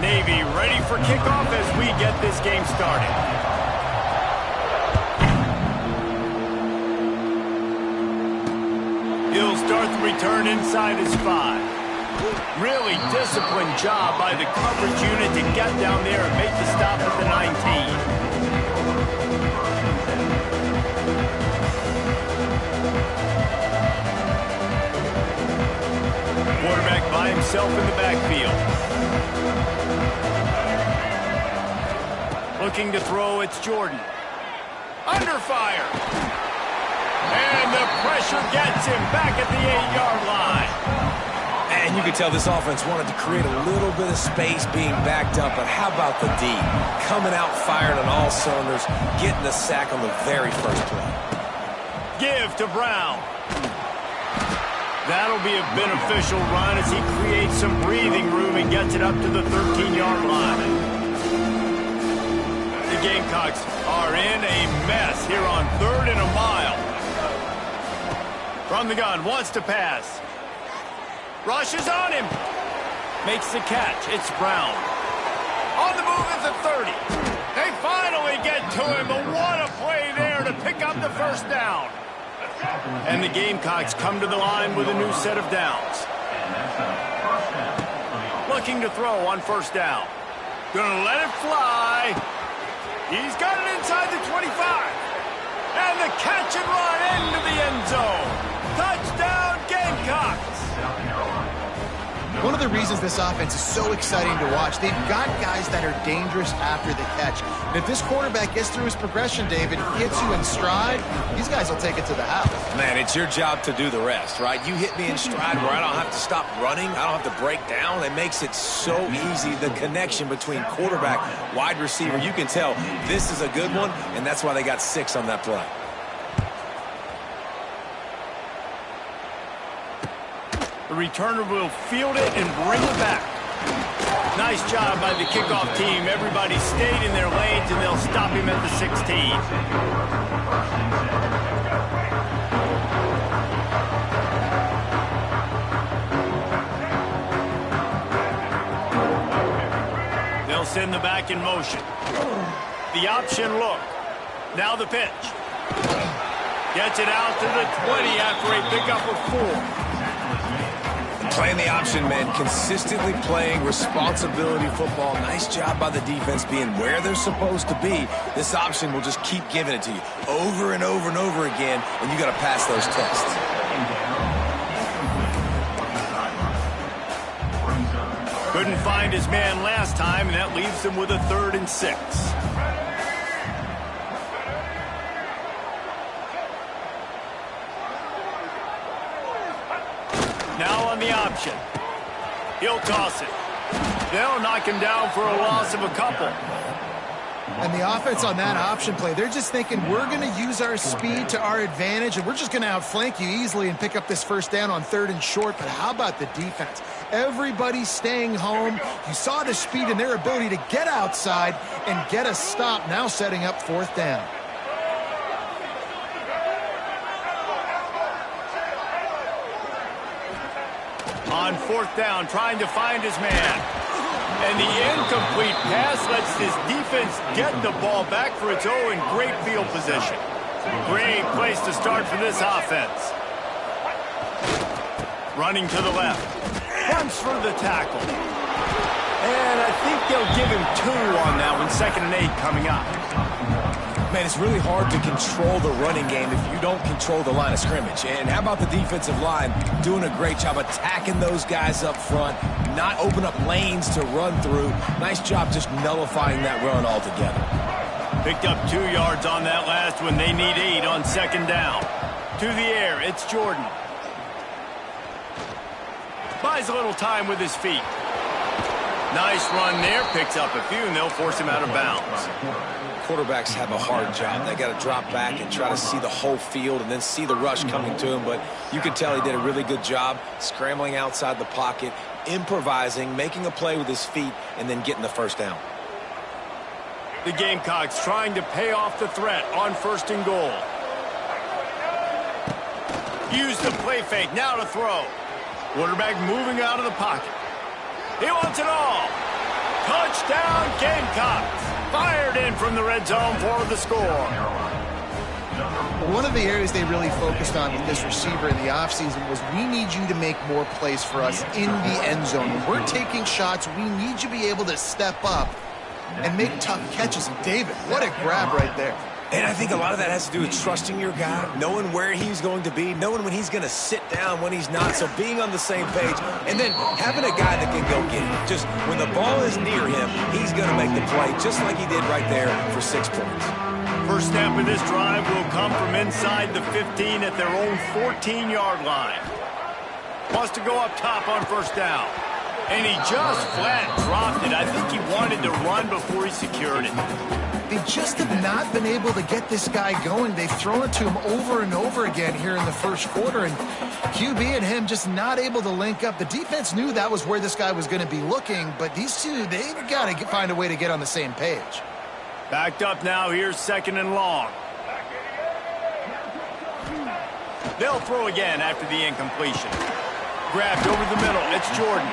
Navy ready for kickoff as we get this game started. He'll start the return inside his 5. Really disciplined job by the coverage unit to get down there and make the stop at the 19. Quarterback by himself in the backfield. Looking to throw, it's Jordan. Under fire. And the pressure gets him back at the 8-yard line. And you can tell this offense wanted to create a little bit of space being backed up, but how about the D? Coming out firing on all cylinders, getting the sack on the very first play. Give to Brown. That'll be a beneficial run as he creates some breathing room and gets it up to the 13-yard line. The Gamecocks are in a mess here on 3rd and a mile. From the gun, wants to pass. Rushes on him. Makes the catch. It's Brown. On the move at the 30. They finally get to him, but what a play there to pick up the first down. And the Gamecocks come to the line with a new set of downs. Looking to throw on first down. Gonna let it fly. He's got it inside the 25. And the catch and run into the end zone. Touchdown, Gamecocks. One of the reasons this offense is so exciting to watch, they've got guys that are dangerous after the catch. And if this quarterback gets through his progression, David, hits you in stride, these guys will take it to the house. Man, it's your job to do the rest, right? You hit me in stride where I don't have to stop running. I don't have to break down. It makes it so easy. The connection between quarterback, wide receiver, you can tell this is a good one, and that's why they got 6 on that play. The returner will field it and bring it back. Nice job by the kickoff team. Everybody stayed in their lanes, and they'll stop him at the 16. They'll send the back in motion. The option look. Now the pitch. Gets it out to the 20 after a pickup of 4. Playing the option, man. Consistently playing responsibility football. Nice job by the defense being where they're supposed to be. This option will just keep giving it to you over and over and over again, and you got to pass those tests. Couldn't find his man last time, and that leaves him with a 3rd and 6. Now on the option. He'll toss it. They'll knock him down for a loss of a couple. And the offense on that option play, they're just thinking we're going to use our speed to our advantage, and we're just going to outflank you easily and pick up this first down on 3rd and short. But how about the defense? Everybody's staying home. You saw the speed and their ability to get outside and get a stop, now setting up 4th down. On 4th down, trying to find his man. And the incomplete pass lets this defense get the ball back for its own in great field position. Great place to start for this offense. Running to the left. Runs for the tackle. And I think they'll give him 2 on that one. 2nd and 8 coming up. Man, it's really hard to control the running game if you don't control the line of scrimmage. And how about the defensive line doing a great job attacking those guys up front, not open up lanes to run through. Nice job just nullifying that run altogether. Picked up 2 yards on that last one. They need 8 on 2nd down. To the air, it's Jordan. Buys a little time with his feet. Nice run there. Picks up a few, and they'll force him out of bounds. Quarterbacks have a hard job. They got to drop back and try to see the whole field and then see the rush coming to him. But you can tell he did a really good job scrambling outside the pocket, improvising, making a play with his feet, and then getting the first down. The Gamecocks trying to pay off the threat on 1st and goal. Use the play fake. Now to throw. Quarterback moving out of the pocket. He wants it all. Touchdown, Gamecocks. Fired in from the red zone for the score. One of the areas they really focused on with this receiver in the offseason was we need you to make more plays for us in the end zone. When we're taking shots, we need you to be able to step up and make tough catches. And David, what a grab right there. And I think a lot of that has to do with trusting your guy, knowing where he's going to be, knowing when he's going to sit down, when he's not, so being on the same page, and then having a guy that can go get it. Just when the ball is near him, he's going to make the play, just like he did right there for 6 points. First snap of this drive will come from inside the 15 at their own 14-yard line. Wants to go up top on 1st down. And he just flat dropped it. I think he wanted to run before he secured it. They just have not been able to get this guy going. They've thrown it to him over and over again here in the 1st quarter, and QB and him just not able to link up. The defense knew that was where this guy was going to be looking, but these two, they've got to find a way to get on the same page. Backed up now. Here's 2nd and long. They'll throw again after the incompletion. Grabbed over the middle. It's Jordan.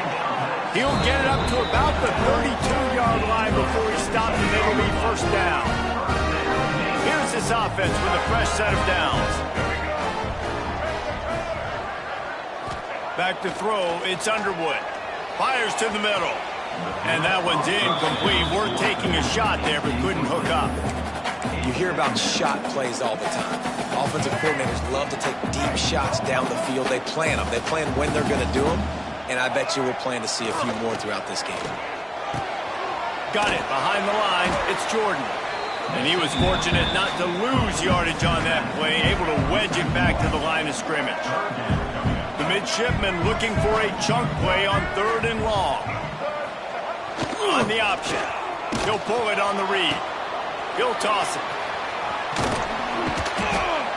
He'll get it up to about the 32-yard line first down. Here's this offense with a fresh set of downs. Back to throw, it's Underwood. Fires to the middle. And that one's incomplete. Worth taking a shot there, but couldn't hook up. You hear about shot plays all the time. Offensive coordinators love to take deep shots down the field. They plan them. They plan when they're going to do them. And I bet you we'll plan to see a few more throughout this game. Got it behind the line. It's Jordan. And he was fortunate not to lose yardage on that play, able to wedge it back to the line of scrimmage. The midshipman looking for a chunk play on 3rd and long. On the option. He'll pull it on the read. He'll toss it.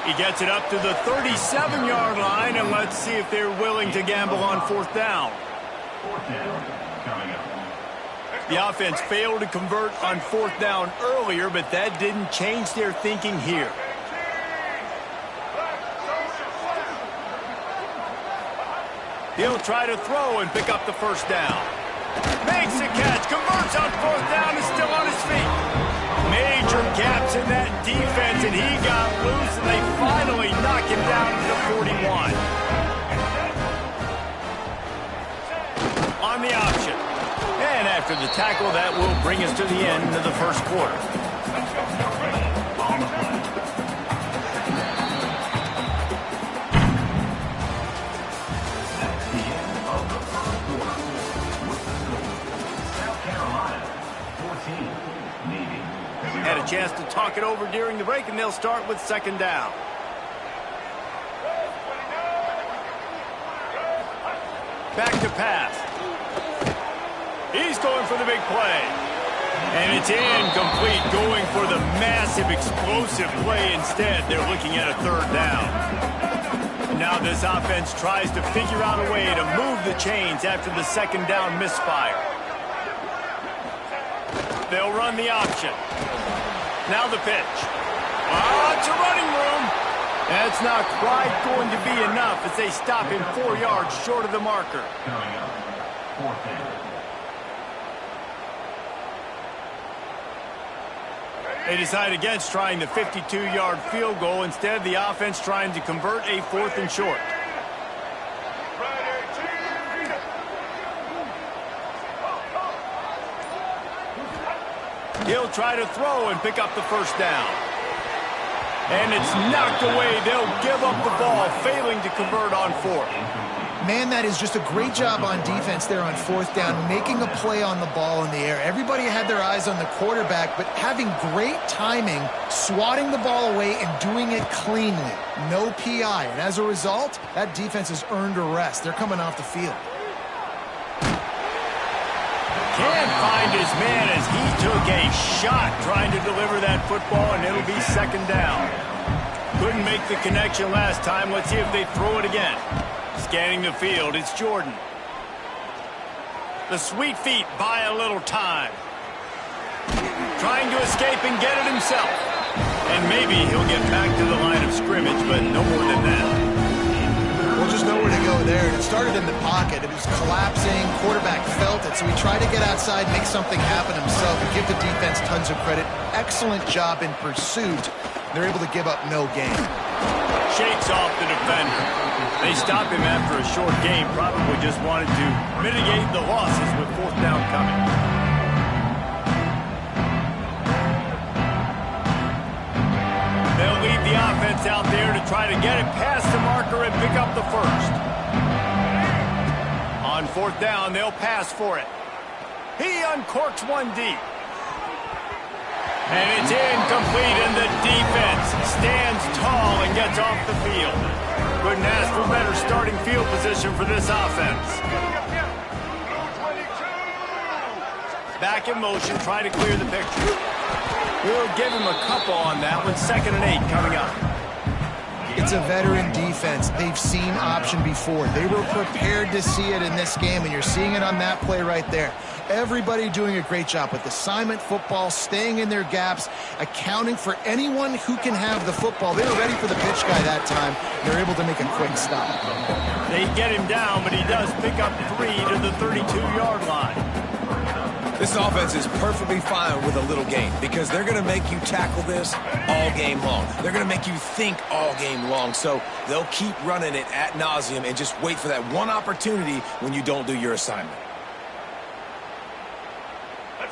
He gets it up to the 37-yard line, and let's see if they're willing to gamble on 4th down. The offense failed to convert on 4th down earlier, but that didn't change their thinking here. He'll try to throw and pick up the first down. Makes a catch, converts on 4th down, and still on his feet. Major gaps in that defense, and he got loose, and they finally knock him down to the 41. On the option. And after the tackle, that will bring us to the end of the first quarter. Had a chance to talk it over during the break, and they'll start with 2nd down. Back to pass. He's going for the big play. And it's incomplete, going for the massive explosive play instead. They're looking at a 3rd down. Now this offense tries to figure out a way to move the chains after the 2nd down misfire. They'll run the option. Now the pitch. Oh, it's a running room. That's not quite going to be enough as they stop him 4 yards short of the marker. They decide against trying the 52-yard field goal. Instead, the offense trying to convert a 4th and short. He'll try to throw and pick up the first down. And it's knocked away. They'll give up the ball, failing to convert on 4th. Man, that is just a great job on defense there on 4th down, making a play on the ball in the air. Everybody had their eyes on the quarterback, but having great timing, swatting the ball away and doing it cleanly. No PI. And as a result, that defense has earned a rest. They're coming off the field. Can't find his man as he took a shot trying to deliver that football, and it'll be 2nd down. Couldn't make the connection last time. Let's see if they throw it again. Scanning the field, it's Jordan. The sweet feet buy a little time. Trying to escape and get it himself. And maybe he'll get back to the line of scrimmage, but no more than that. Well, just nowhere to go there. And it started in the pocket. It was collapsing. Quarterback felt it, so he tried to get outside, make something happen himself, and give the defense tons of credit. Excellent job in pursuit. They're able to give up no gain. Shakes off the defender. They stop him after a short game. Probably just wanted to mitigate the losses with 4th down coming. They'll leave the offense out there to try to get it past the marker and pick up the first. On 4th down, they'll pass for it. He uncorks one deep. And it's incomplete, and the defense stands tall and gets off the field. Couldn't ask for better starting field position for this offense. Back in motion, try to clear the picture. We'll give him a couple on that one. 2nd and 8 coming up. It's a veteran defense. They've seen option before. They were prepared to see it in this game, and you're seeing it on that play right there. Everybody doing a great job with assignment football, staying in their gaps, accounting for anyone who can have the football. They were ready for the pitch guy that time. They're able to make a quick stop. They get him down, but he does pick up 3 to the 32-yard line. This offense is perfectly fine with a little game because they're going to make you tackle this all game long. They're going to make you think all game long. So they'll keep running it ad nauseum and just wait for that one opportunity when you don't do your assignment.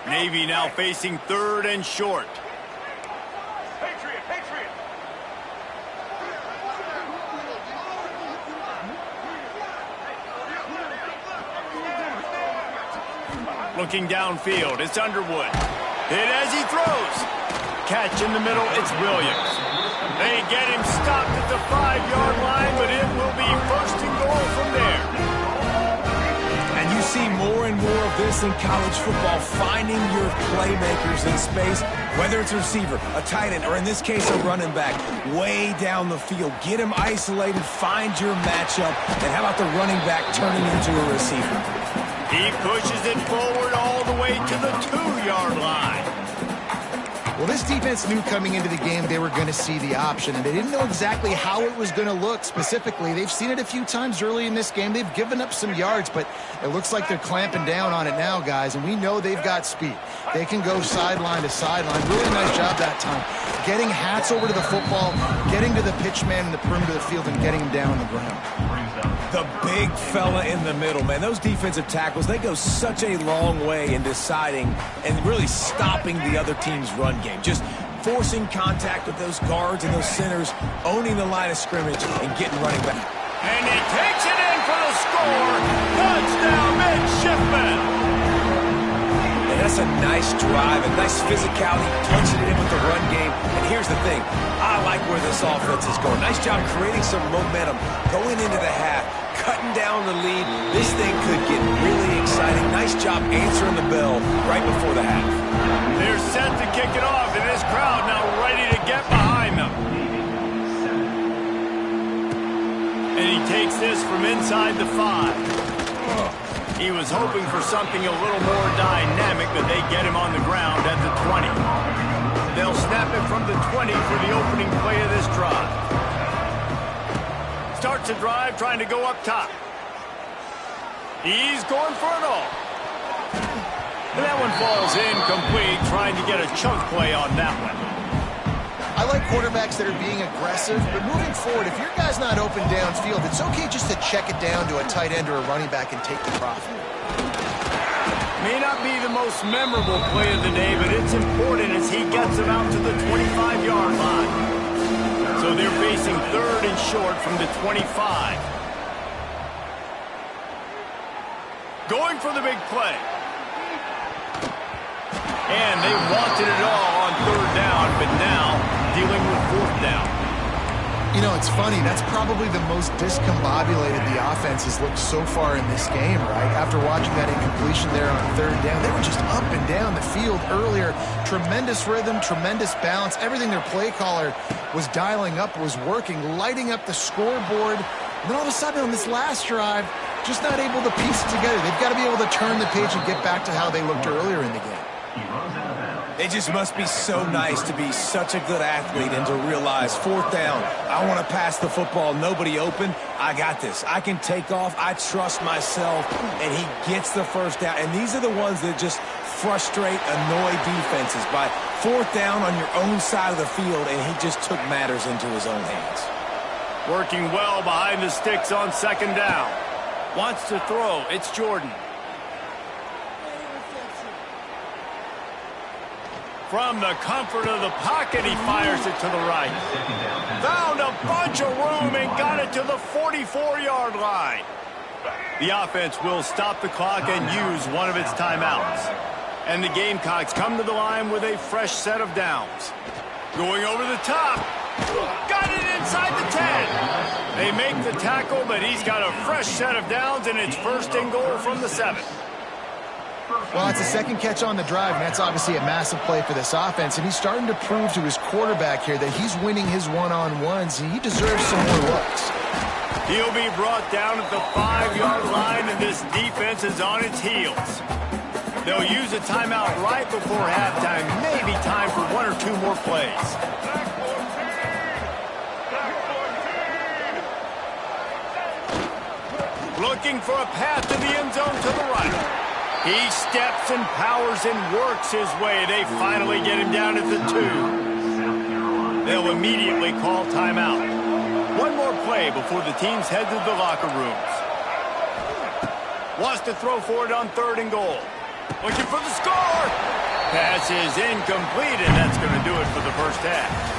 Navy now facing 3rd and short. Looking downfield, it's Underwood. Hit as he throws. Catch in the middle, it's Williams. They get him stopped at the 5-yard line, but it will be 1st and goal from there. And you see more and more of this in college football, finding your playmakers in space, whether it's a receiver, a tight end, or in this case, a running back, way down the field. Get him isolated, find your matchup, and how about the running back turning into a receiver? He pushes it forward all the way to the 2-yard line. Well, this defense knew coming into the game they were going to see the option, and they didn't know exactly how it was going to look specifically. They've seen it a few times early in this game. They've given up some yards, but it looks like they're clamping down on it now, guys, and we know they've got speed. They can go sideline to sideline. Really nice job that time. Getting Hats over to the football, getting to the pitch man in the perimeter of the field, and getting him down on the ground. The big fella in the middle, man. Those defensive tackles, they go such a long way in deciding and really stopping the other team's run game. Just forcing contact with those guards and those centers, owning the line of scrimmage, and getting running back. And he takes it in for the score. Touchdown, midshipman. And that's a nice drive, a nice physicality, punching it in with the run game. And here's the thing. I like where this offense is going. Nice job creating some momentum, going into the half, cutting down the lead. This thing could get really exciting. Nice job answering the bell right before the half. They're set to kick it off, and this crowd now ready to get behind them. And he takes this from inside the 5. He was hoping for something a little more dynamic, but they get him on the ground at the 20. They'll snap it from the 20 for the opening play of this drive. Starts a drive trying to go up top. He's going for it all. And that one falls incomplete, trying to get a chunk play on that one. I like quarterbacks that are being aggressive, but moving forward, if your guy's not open downfield, it's okay just to check it down to a tight end or a running back and take the profit. May not be the most memorable play of the day, but it's important as he gets him out to the 25-yard line. So they're facing 3rd and short from the 25. Going for the big play. And they wanted it all on 3rd down, but now dealing with 4th down. You know, it's funny. That's probably the most discombobulated the offense has looked so far in this game, right? After watching that incompletion there on 3rd down, they were just up and down the field earlier. Tremendous rhythm, tremendous balance. Everything their play caller was dialing up was working, lighting up the scoreboard. And then all of a sudden on this last drive, just not able to piece it together. They've got to be able to turn the page and get back to how they looked earlier in the game. It just must be so nice to be such a good athlete and to realize 4th down, I want to pass the football, nobody open, I got this. I can take off, I trust myself, and he gets the 1st down. And these are the ones that just frustrate, annoy defenses by 4th down on your own side of the field, and he just took matters into his own hands. Working well behind the sticks on 2nd down. Wants to throw, it's Jordan. From the comfort of the pocket, he fires it to the right. Found a bunch of room and got it to the 44-yard line. The offense will stop the clock and use one of its timeouts. And the Gamecocks come to the line with a fresh set of downs. Going over the top. Got it inside the 10. They make the tackle, but he's got a fresh set of downs, and it's 1st and goal from the 7. Well, it's a 2nd catch on the drive, and that's obviously a massive play for this offense. And he's starting to prove to his quarterback here that he's winning his one-on-ones, and he deserves some more looks. He'll be brought down at the 5-yard line, and this defense is on its heels. They'll use a timeout right before halftime, maybe time for 1 or 2 more plays. Looking for a path to the end zone to the right. He steps and powers and works his way. They finally get him down at the 2. They'll immediately call timeout. One more play before the teams head to the locker rooms. Wants to throw for it on 3rd and goal. Looking for the score. Pass is incomplete, and that's going to do it for the first half.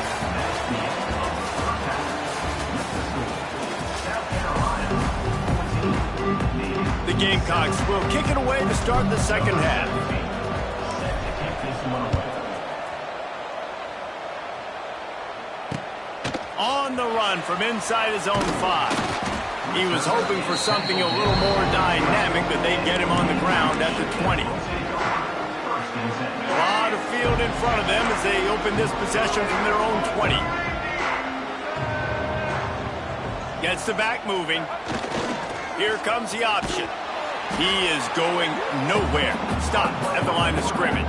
The Gamecocks will kick it away to start the second half. On the run from inside his own 5. He was hoping for something a little more dynamic, but they'd get him on the ground at the 20. A lot of field in front of them as they open this possession from their own 20. Gets the back moving. Here comes the option. He is going nowhere. Stop at the line of scrimmage.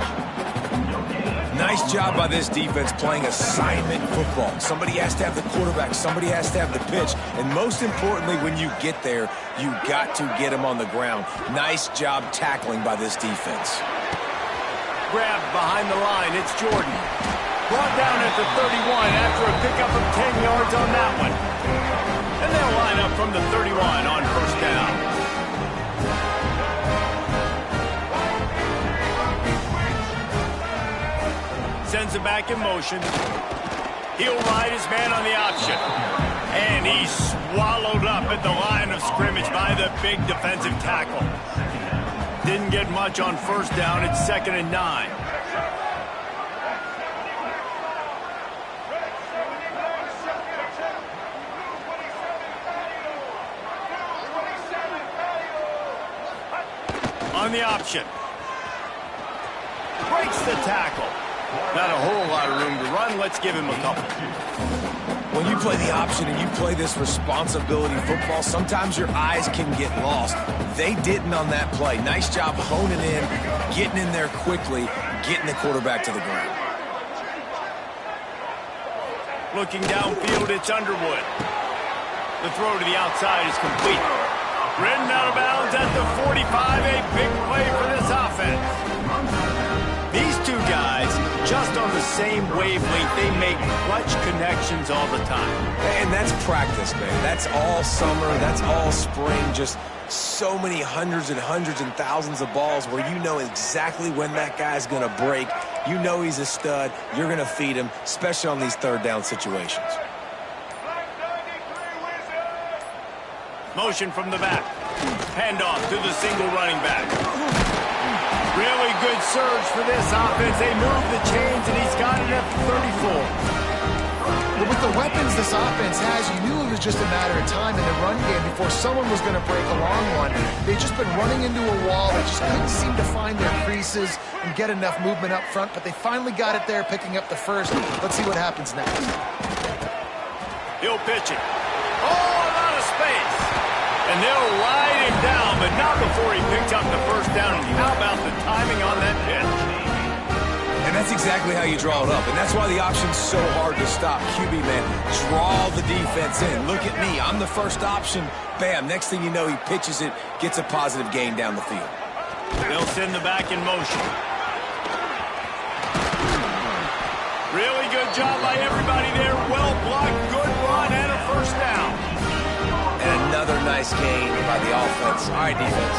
Nice job by this defense playing assignment football. Somebody has to have the quarterback. Somebody has to have the pitch. And most importantly, when you get there, you got to get him on the ground. Nice job tackling by this defense. Grabbed behind the line. It's Jordan. Brought down at the 31 after a pickup of 10 yards on that one. And they'll line up from the 31 on first down. Sends it back in motion. He'll ride his man on the option. And he's swallowed up at the line of scrimmage by the big defensive tackle. Didn't get much on first down. It's 2nd and 9. On the option. Breaks the tackle. Not a whole lot of room to run. Let's give him a couple. When you play the option and you play this responsibility football, sometimes your eyes can get lost. They didn't on that play. Nice job honing in, getting in there quickly, getting the quarterback to the ground. Looking downfield, it's Underwood. The throw to the outside is complete. Ridden out of bounds at the 45. A big play for this offense. These two guys, just on the same wavelength, they make clutch connections all the time. And that's practice, man. That's all summer. That's all spring. Just so many hundreds and thousands of balls where you know exactly when that guy's going to break. You know he's a stud. You're going to feed him, especially on these 3rd down situations. Motion from the back. Handoff to the single running back. Really good surge for this offense. They move the chains, and he's got it at the 34. But with the weapons this offense has, you knew it was just a matter of time in the run game before someone was going to break a long one. They've just been running into a wall. They just couldn't seem to find their creases and get enough movement up front, but they finally got it there, picking up the first. Let's see what happens next. He'll pitch it. Oh, a lot of space. And they'll ride him down, but not before he picks up the first down. And how about the timing on that pitch? And that's exactly how you draw it up. And that's why the option's so hard to stop. QB, man, draw the defense in. Look at me. I'm the first option. Bam. Next thing you know, he pitches it, gets a positive gain down the field. They'll send the back in motion. Really good job by everybody there. Well blocked, good run, and a first down. And another nice gain by the offense. All right, defense,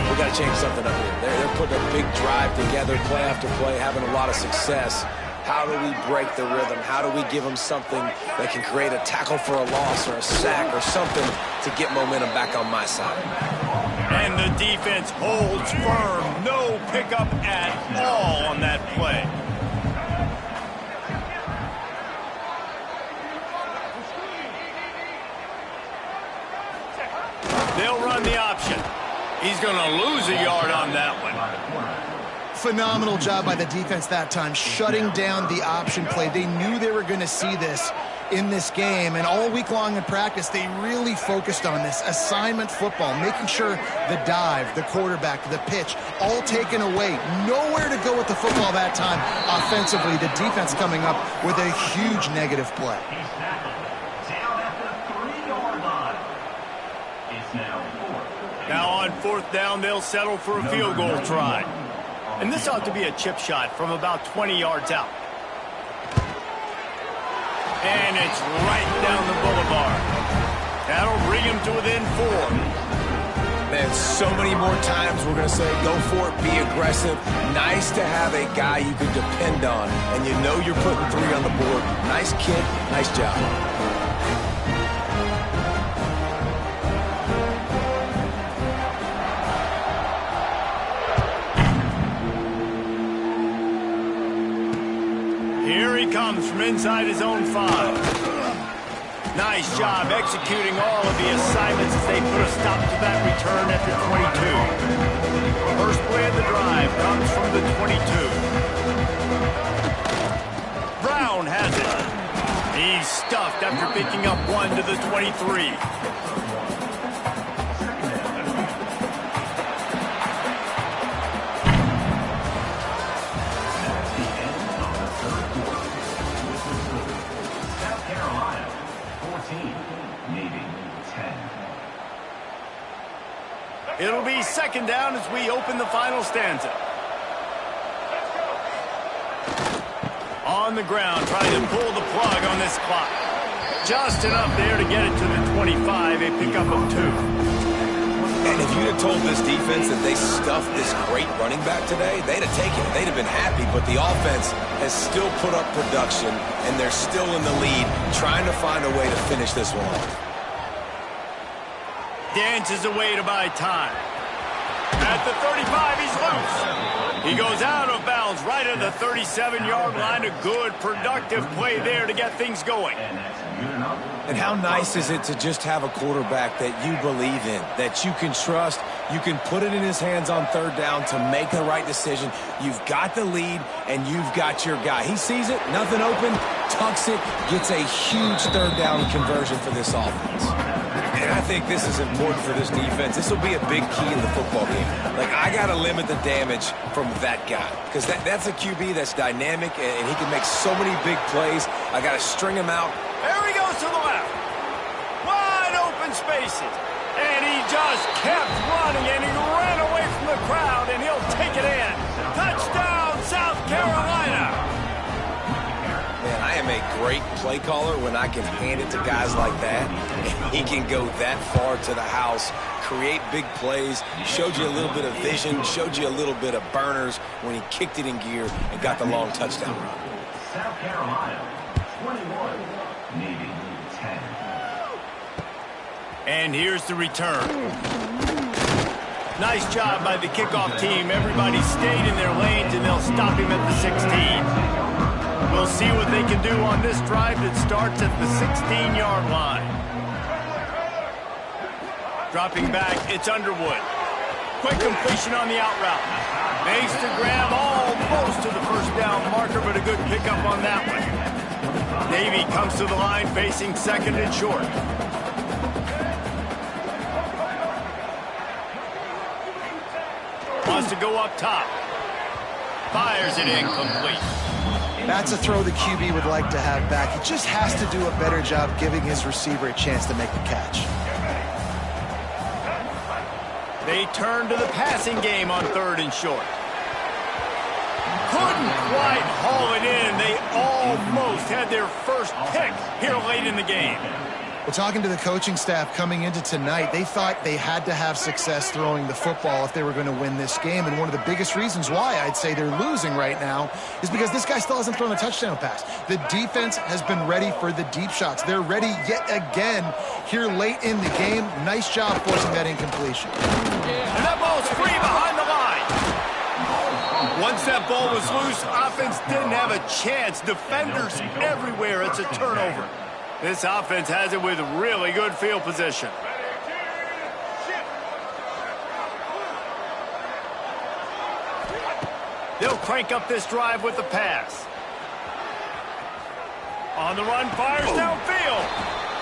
we got to change something up here. They're putting a big drive together, play after play, having a lot of success. How do we break the rhythm? How do we give them something that can create a tackle for a loss or a sack or something to get momentum back on my side? And the defense holds firm. No pickup at all on that play. They'll run the option. He's going to lose a yard on that one. Phenomenal job by the defense that time, shutting down the option play. They knew they were going to see this in this game, and all week long in practice, they really focused on this assignment football, making sure the dive, the quarterback, the pitch, all taken away. Nowhere to go with the football that time offensively. The defense coming up with a huge negative play. Down at the 3-yard line. It's now 4th Now on 4th down, they'll settle for a field goal try. And this ought to be a chip shot from about 20 yards out. And it's right down the boulevard. That'll bring him to within 4. Man, so many more times we're going to say, go for it, be aggressive. Nice to have a guy you can depend on, and you know you're putting 3 on the board. Nice kid, nice job. Here he comes from inside his own 5. Nice job executing all of the assignments as they put a stop to that return at the 22. First play of the drive comes from the 22. Brown has it. He's stuffed after picking up 1 to the 23. It'll be 2nd down as we open the final stanza. On the ground, trying to pull the plug on this clock. Just enough there to get it to the 25, a pickup of 2. And if you'd have told this defense that they stuffed this great running back today, they'd have taken it. They'd have been happy, but the offense has still put up production, and they're still in the lead, trying to find a way to finish this one off. Dances away to buy time. At the 35, he's loose. He goes out of bounds right at the 37-yard line. A good, productive play there to get things going. And how nice is it to just have a quarterback that you believe in, that you can trust, you can put it in his hands on 3rd down to make the right decision. You've got the lead, and you've got your guy. He sees it, nothing open, tucks it, gets a huge 3rd down conversion for this offense. And I think this is important for this defense. This will be a big key in the football game. Like, I got to limit the damage from that guy because that's a QB that's dynamic, and he can make so many big plays. I got to string him out. There he goes to the left. Wide open spaces. And he just kept running, and he ran away from the crowd, and he'll take it in. Touchdown, South Carolina. Man, I am a great play caller when I can hand it to guys like that. And he can go that far to the house, create big plays, showed you a little bit of vision, showed you a little bit of burners when he kicked it in gear and got the long touchdown run. South Carolina, 21, Navy 10. And here's the return. Nice job by the kickoff team. Everybody stayed in their lanes, and they'll stop him at the 16. We'll see what they can do on this drive that starts at the 16-yard line. Dropping back, it's Underwood. Quick completion on the out route. Makes the grab almost to the 1st down marker, but a good pickup on that one. Navy comes to the line facing 2nd and short. Wants to go up top. Fires it incomplete. That's a throw the QB would like to have back. He just has to do a better job giving his receiver a chance to make the catch. They turn to the passing game on 3rd and short. Couldn't quite haul it in. They almost had their first pick here late in the game. Well, talking to the coaching staff coming into tonight, they thought they had to have success throwing the football if they were going to win this game. And one of the biggest reasons why I'd say they're losing right now is because this guy still hasn't thrown a touchdown pass. The defense has been ready for the deep shots. They're ready yet again here late in the game. Nice job forcing that incompletion. And that ball's free behind the line. Once that ball was loose, offense didn't have a chance. Defenders everywhere. It's a turnover. This offense has it with really good field position. They'll crank up this drive with the pass. On the run, fires downfield.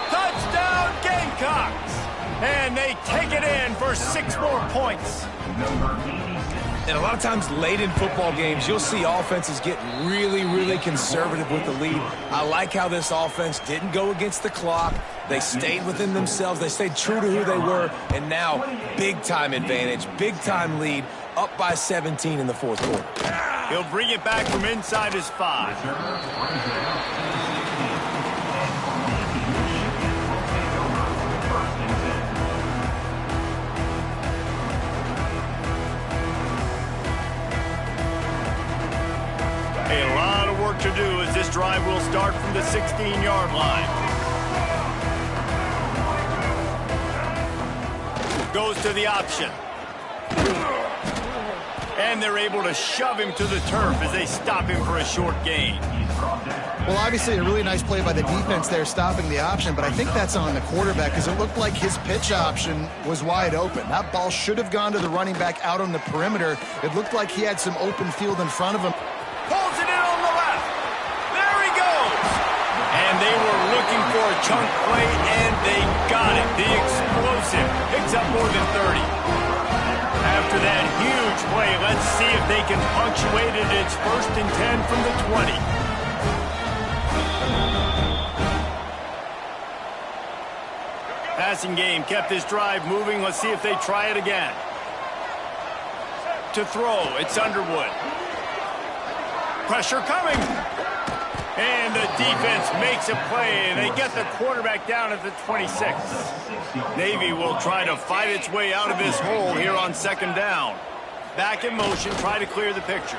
Touchdown, Gamecocks. And they take it in for 6 more points. Number 86. And a lot of times late in football games, you'll see offenses get really, really conservative with the lead. I like how this offense didn't go against the clock. They stayed within themselves. They stayed true to who they were. And now, big-time advantage, big-time lead, up by 17 in the fourth quarter. He'll bring it back from inside his 5. A lot of work to do as this drive will start from the 16-yard line. Goes to the option. And they're able to shove him to the turf as they stop him for a short gain. Well, obviously a really nice play by the defense there stopping the option, but I think that's on the quarterback because it looked like his pitch option was wide open. That ball should have gone to the running back out on the perimeter. It looked like he had some open field in front of him. Pulls it in on the left. There he goes. And they were looking for a chunk play, and they got it. The explosive picks up more than 30. After that huge play, let's see if they can punctuate it. It's 1st and 10 from the 20. Passing game kept this drive moving. Let's see if they try it again. To throw, it's Underwood. Pressure coming. And the defense makes a play, and they get the quarterback down at the 26. Navy will try to fight its way out of this hole here on 2nd down. Back in motion, try to clear the picture.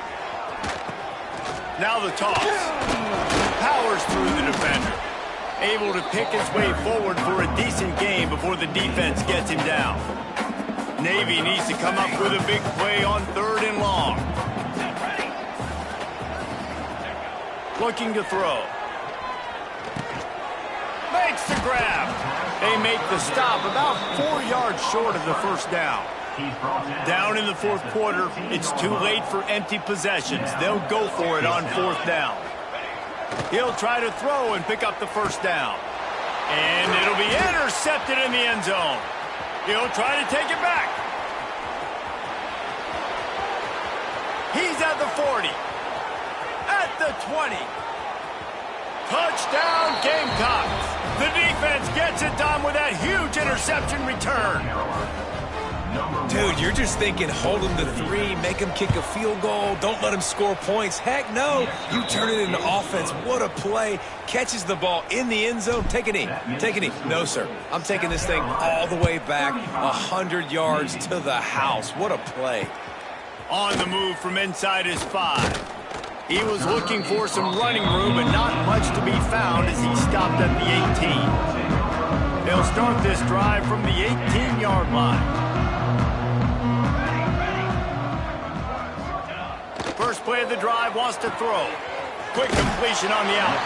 Now the toss. Powers through the defender. Able to pick his way forward for a decent gain before the defense gets him down. Navy needs to come up with a big play on 3rd and long. Looking to throw. Makes the grab. They make the stop about 4 yards short of the 1st down. Down in the 4th quarter, it's too late for empty possessions. They'll go for it on 4th down. He'll try to throw and pick up the 1st down. And it'll be intercepted in the end zone. He'll try to take it back. He's at the 40. At the 20. Touchdown, Gamecocks. The defense gets it done with that huge interception return. Dude, you're just thinking hold him to 3, make him kick a field goal, don't let him score points. Heck no, you turn it into offense. What a play. Catches the ball in the end zone. Take a knee. Take a knee. No, sir. I'm taking this thing all the way back 100 yards to the house. What a play. On the move from inside his 5. He was looking for some running room, but not much to be found as he stopped at the 18. They'll start this drive from the 18-yard line. First play of the drive, wants to throw. Quick completion on the out.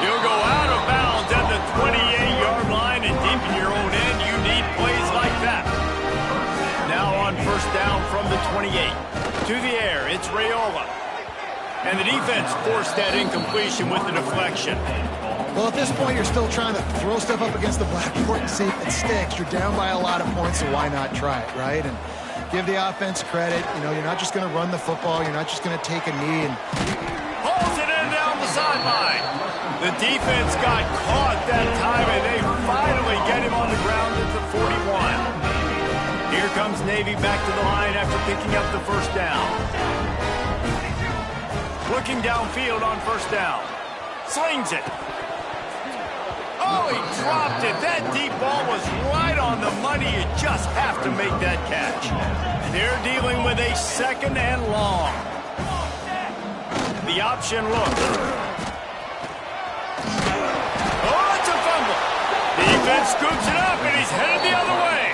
He'll go out of bounds at the 28-yard line, and deep in your own end, you need plays like that. Now on 1st down from the 28. To the air, it's Raiola. And the defense forced that incompletion with the deflection. Well, at this point, you're still trying to throw stuff up against the blackboard and see if it sticks. You're down by a lot of points, so why not try it, right? And give the offense credit. You know, you're not just going to run the football. You're not just going to take a knee and pulls it in down the sideline. The defense got caught that time, and they finally get him on the ground at the 41. Here comes Navy back to the line after picking up the 1st down. Looking downfield on 1st down. Slings it. Oh, he dropped it. That deep ball was right on the money. You just have to make that catch. They're dealing with a 2nd and long. The option look. Oh, it's a fumble. Defense scoops it up, and he's headed the other way.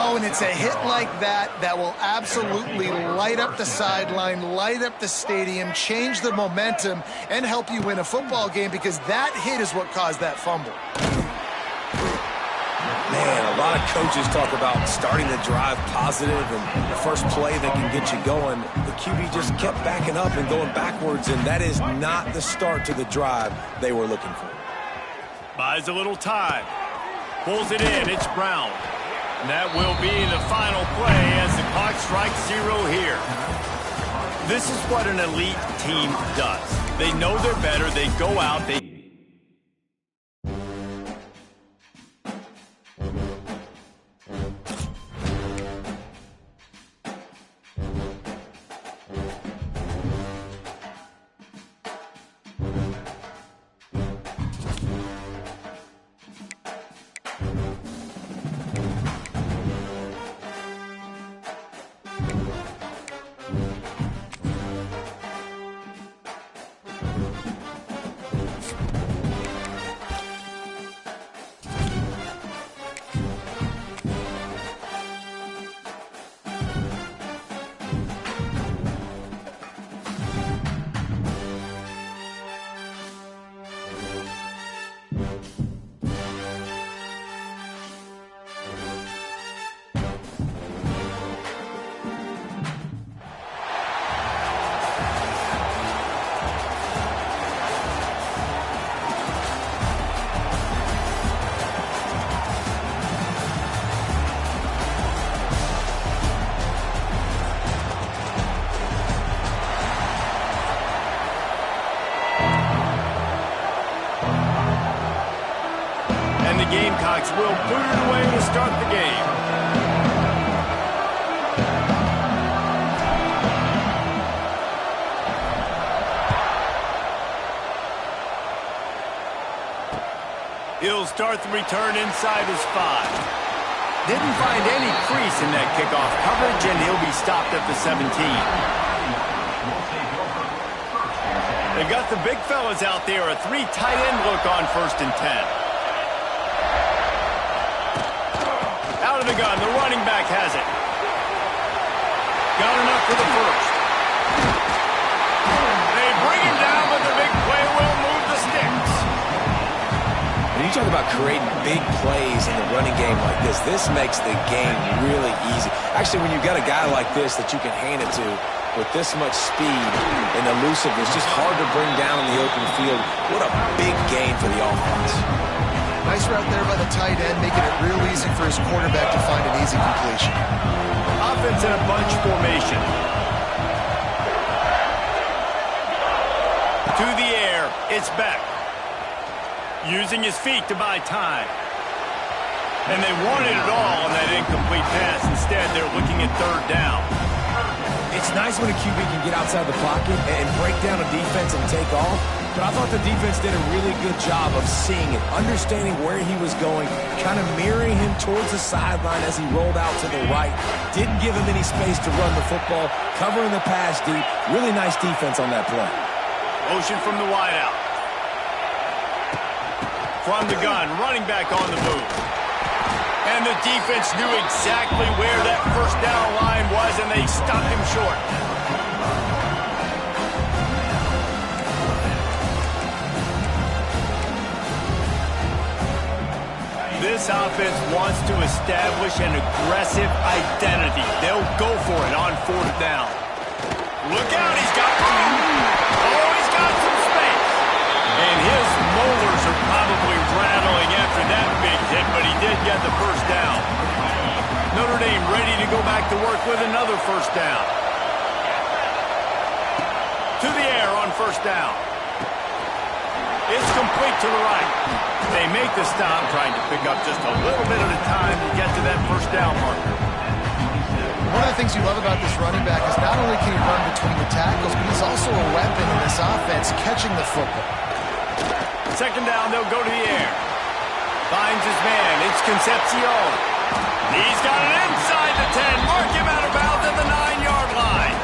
oh, and it's a hit like that that will absolutely light up the sideline, light up the stadium, change the momentum, and help you win a football game, because that hit is what caused that fumble. Man, a lot of coaches talk about starting the drive positive and the first play that can get you going. The QB just kept backing up and going backwards, and that is not the start to the drive they were looking for. Buys a little time. Pulls it in. It's Brown. And that will be the final play as the clock strikes 0 here. This is what an elite team does. They know they're better. They go out. They Gamecocks will put it away to start the game. He'll start the return inside his 5. Didn't find any crease in that kickoff coverage, and he'll be stopped at the 17. They got the big fellas out there, a 3 tight end look on 1st and 10. Out of the gun, the running back has it. Got enough for the first. They bring him down, but the big play will move the sticks. When you talk about creating big plays in the running game like this makes the game really easy. Actually, when you've got a guy like this that you can hand it to with this much speed and elusiveness, just hard to bring down in the open field. What a big gain for the offense. Nice route there by the tight end, making it real easy for his quarterback to find an easy completion. Offense in a bunch formation. To the air, it's Beck. Using his feet to buy time. And they wanted it all on that incomplete pass. Instead, they're looking at 3rd down. It's nice when a QB can get outside the pocket and break down a defense and take off, but I thought the defense did a really good job of seeing it, understanding where he was going, kind of mirroring him towards the sideline as he rolled out to the right. Didn't give him any space to run the football, covering the pass deep. Really nice defense on that play. Motion from the wideout. From the gun, running back on the move. And the defense knew exactly where that 1st down line was, and they stopped him short. This offense wants to establish an aggressive identity. They'll go for it on 4th down. Look out, he's got room. Oh, he's got some space. And his molars are probably rattling after that big hit, but he did get the 1st down. Notre Dame ready to go back to work with another 1st down. To the air on 1st down. It's complete to the right. They make the stop, trying to pick up just a little bit at a time to get to that 1st down marker. One of the things you love about this running back is not only can he run between the tackles, but he's also a weapon in this offense catching the football. 2nd down, they'll go to the air. Finds his man. It's Concepcion. He's got it inside the 10. Mark him out of bounds at the 9-yard line.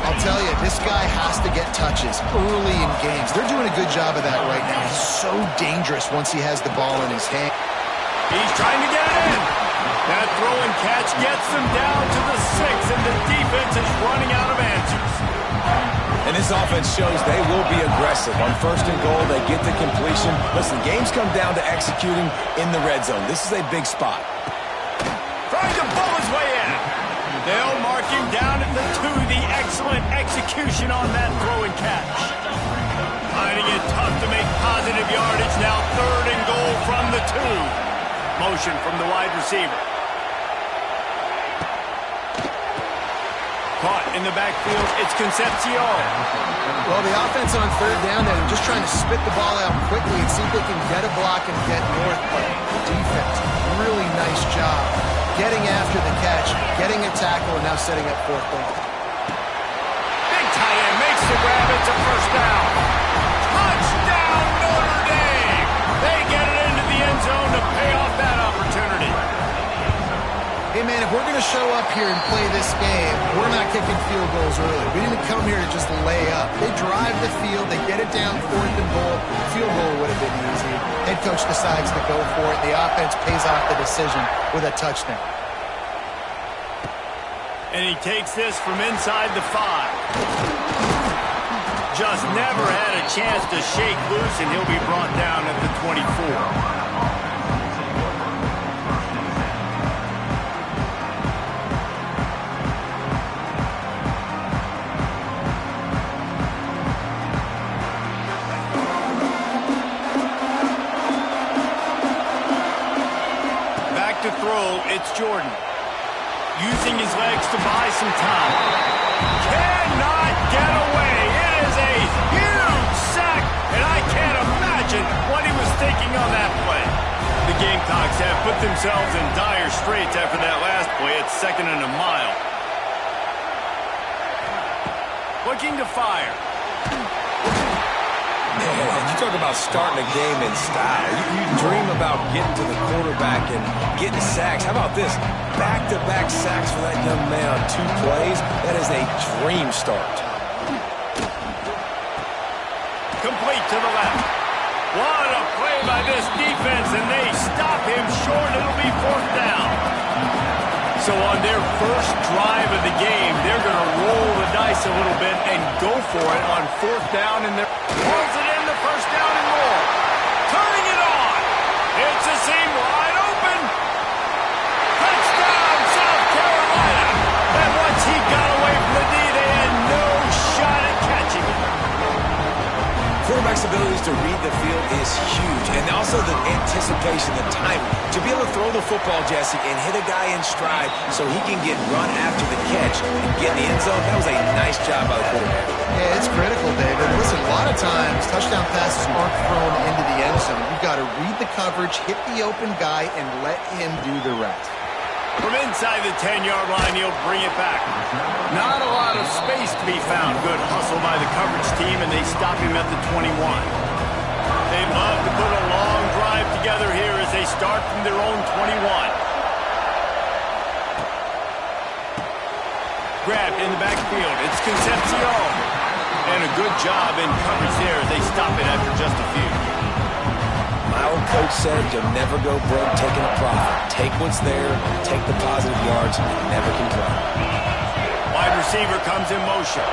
I'll tell you, this guy has to get touches early in games. They're doing a good job of that right now. He's so dangerous once he has the ball in his hand. He's trying to get it in. That throw and catch gets them down to the 6, and the defense is running out of answers. And this offense shows they will be aggressive. On 1st and goal, they get the completion. Listen, games come down to executing in the red zone. This is a big spot. Trying to pull his way in. They'll mark him down at the 2. The excellent execution on that throw and catch. Finding it tough to make positive yardage. Now 3rd and goal from the 2. Motion from the wide receiver. Caught in the backfield. It's Concepcion. Well, the offense on third down there, they're just trying to spit the ball out quickly and see if they can get a block and get north. But defense, really nice job getting after the catch, getting a tackle, and now setting up fourth down. Big tight end makes the grab. It's a first down. Touchdown, Notre Dame. They get it into the end zone to pay off that opportunity. Hey, man, if we're going to show up here and play this game, we're not kicking field goals early. We didn't come here to just lay up. They drive the field. They get it down fourth and goal. Field goal would have been easy. Head coach decides to go for it. The offense pays off the decision with a touchdown. And he takes this from inside the 5. Just never had a chance to shake loose, and he'll be brought down at the 24. It's Jordan, using his legs to buy some time. Cannot get away. It is a huge sack, and I can't imagine what he was thinking on that play. The Gamecocks have put themselves in dire straits after that last play. It's 2nd and a mile. Looking to fire. Man, you talk about starting a game in style. You dream about getting to the quarterback and getting sacks. How about this? Back-to-back sacks for that young man on 2 plays. That is a dream start. Complete to the left. What a play by this defense, and they stop him short. It'll be 4th down. So on their first drive of the game, they're going to roll the dice a little bit and go for it on 4th down, and they're pulls it in, the first down and more. Turning it on. It's a seam wide open. Touchdown, South Carolina. And once he got away from the D, they had no shot at catching him. Quarterback's abilities to read the field is huge, and also the anticipation, the timing. To be able to throw the football, Jesse, and hit a guy in stride so he can get run after the catch and get in the end zone, that was a nice job by the quarterback. Yeah, it's critical, David. Listen, a lot of times touchdown passes aren't thrown into the end zone. You've got to read the coverage, hit the open guy, and let him do the rest. From inside the 10-yard line, he'll bring it back. Not a lot of space to be found. Good hustle by the coverage team, and they stop him at the 21. They'd love to put a long drive together here as they start from their own 21. Grabbed in the backfield. It's Concepcion. And a good job in coverage there as they stop it after just a few. My old coach said you'll never go broke taking a profit. Take what's there, take the positive yards, and never complain. Wide receiver comes in motion.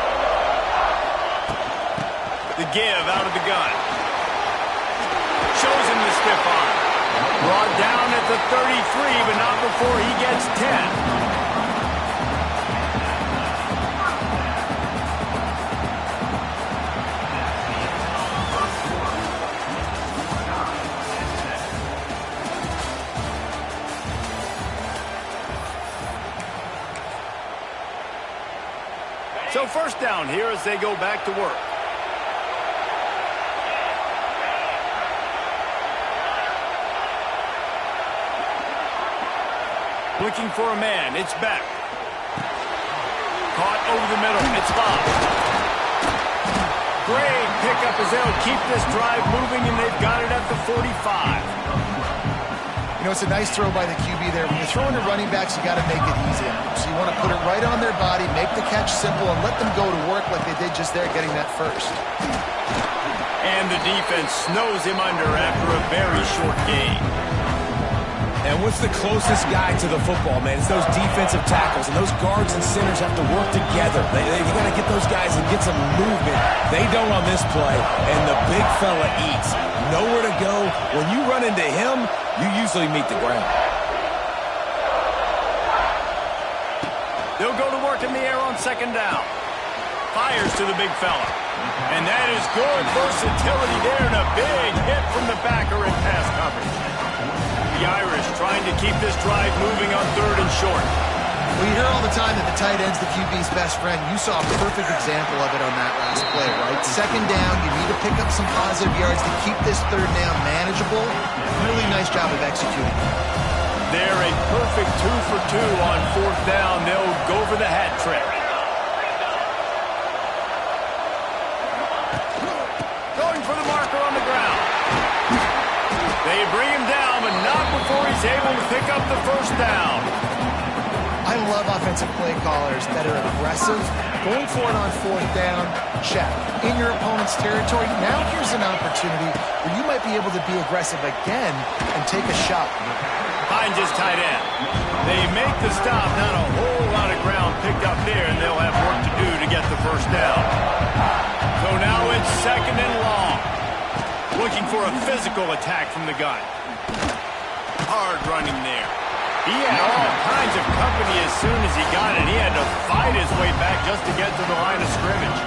The give out of the gun. Shows him the stiff arm. Brought down at the 33, but not before he gets 10. So first down here as they go back to work. Looking for a man. It's back. Caught over the middle. It's Bob. Great pickup as they'll keep this drive moving, and they've got it at the 45. You know, it's a nice throw by the QB there. When you're throwing to running backs, you got to make it easy. So you want to put it right on their body, make the catch simple, and let them go to work like they did just there, getting that first. And the defense snows him under after a very short gain. And what's the closest guy to the football, man? It's those defensive tackles, and those guards and centers have to work together. You got to get those guys and get some movement. They don't on this play, and the big fella eats. Nowhere to go. When you run into him, you usually meet the ground. They'll go to work in the air on second down. Fires to the big fella. And that is good versatility there, and a big hit from the backer in pass coverage. The the Irish trying to keep this drive moving on 3rd and short. We hear all the time that the tight end's the QB's best friend. You saw a perfect example of it on that last play, right? 2nd down, you need to pick up some positive yards to keep this 3rd down manageable. Really nice job of executing. They're a perfect 2 for 2 on 4th down. They'll go for the hat trick. Going for the marker on the ground. They bring him down, but not before he's able to pick up the 1st down. I love offensive play callers that are aggressive. Going for it on 4th down, check. In your opponent's territory, now here's an opportunity where you might be able to be aggressive again and take a shot. Finds his tight end. They make the stop, not a whole lot of ground picked up there, and they'll have work to do to get the 1st down. So now it's 2nd and long. Looking for a physical attack from the gun. Hard running there. He had all kinds of company as soon as he got it. He had to fight his way back just to get to the line of scrimmage.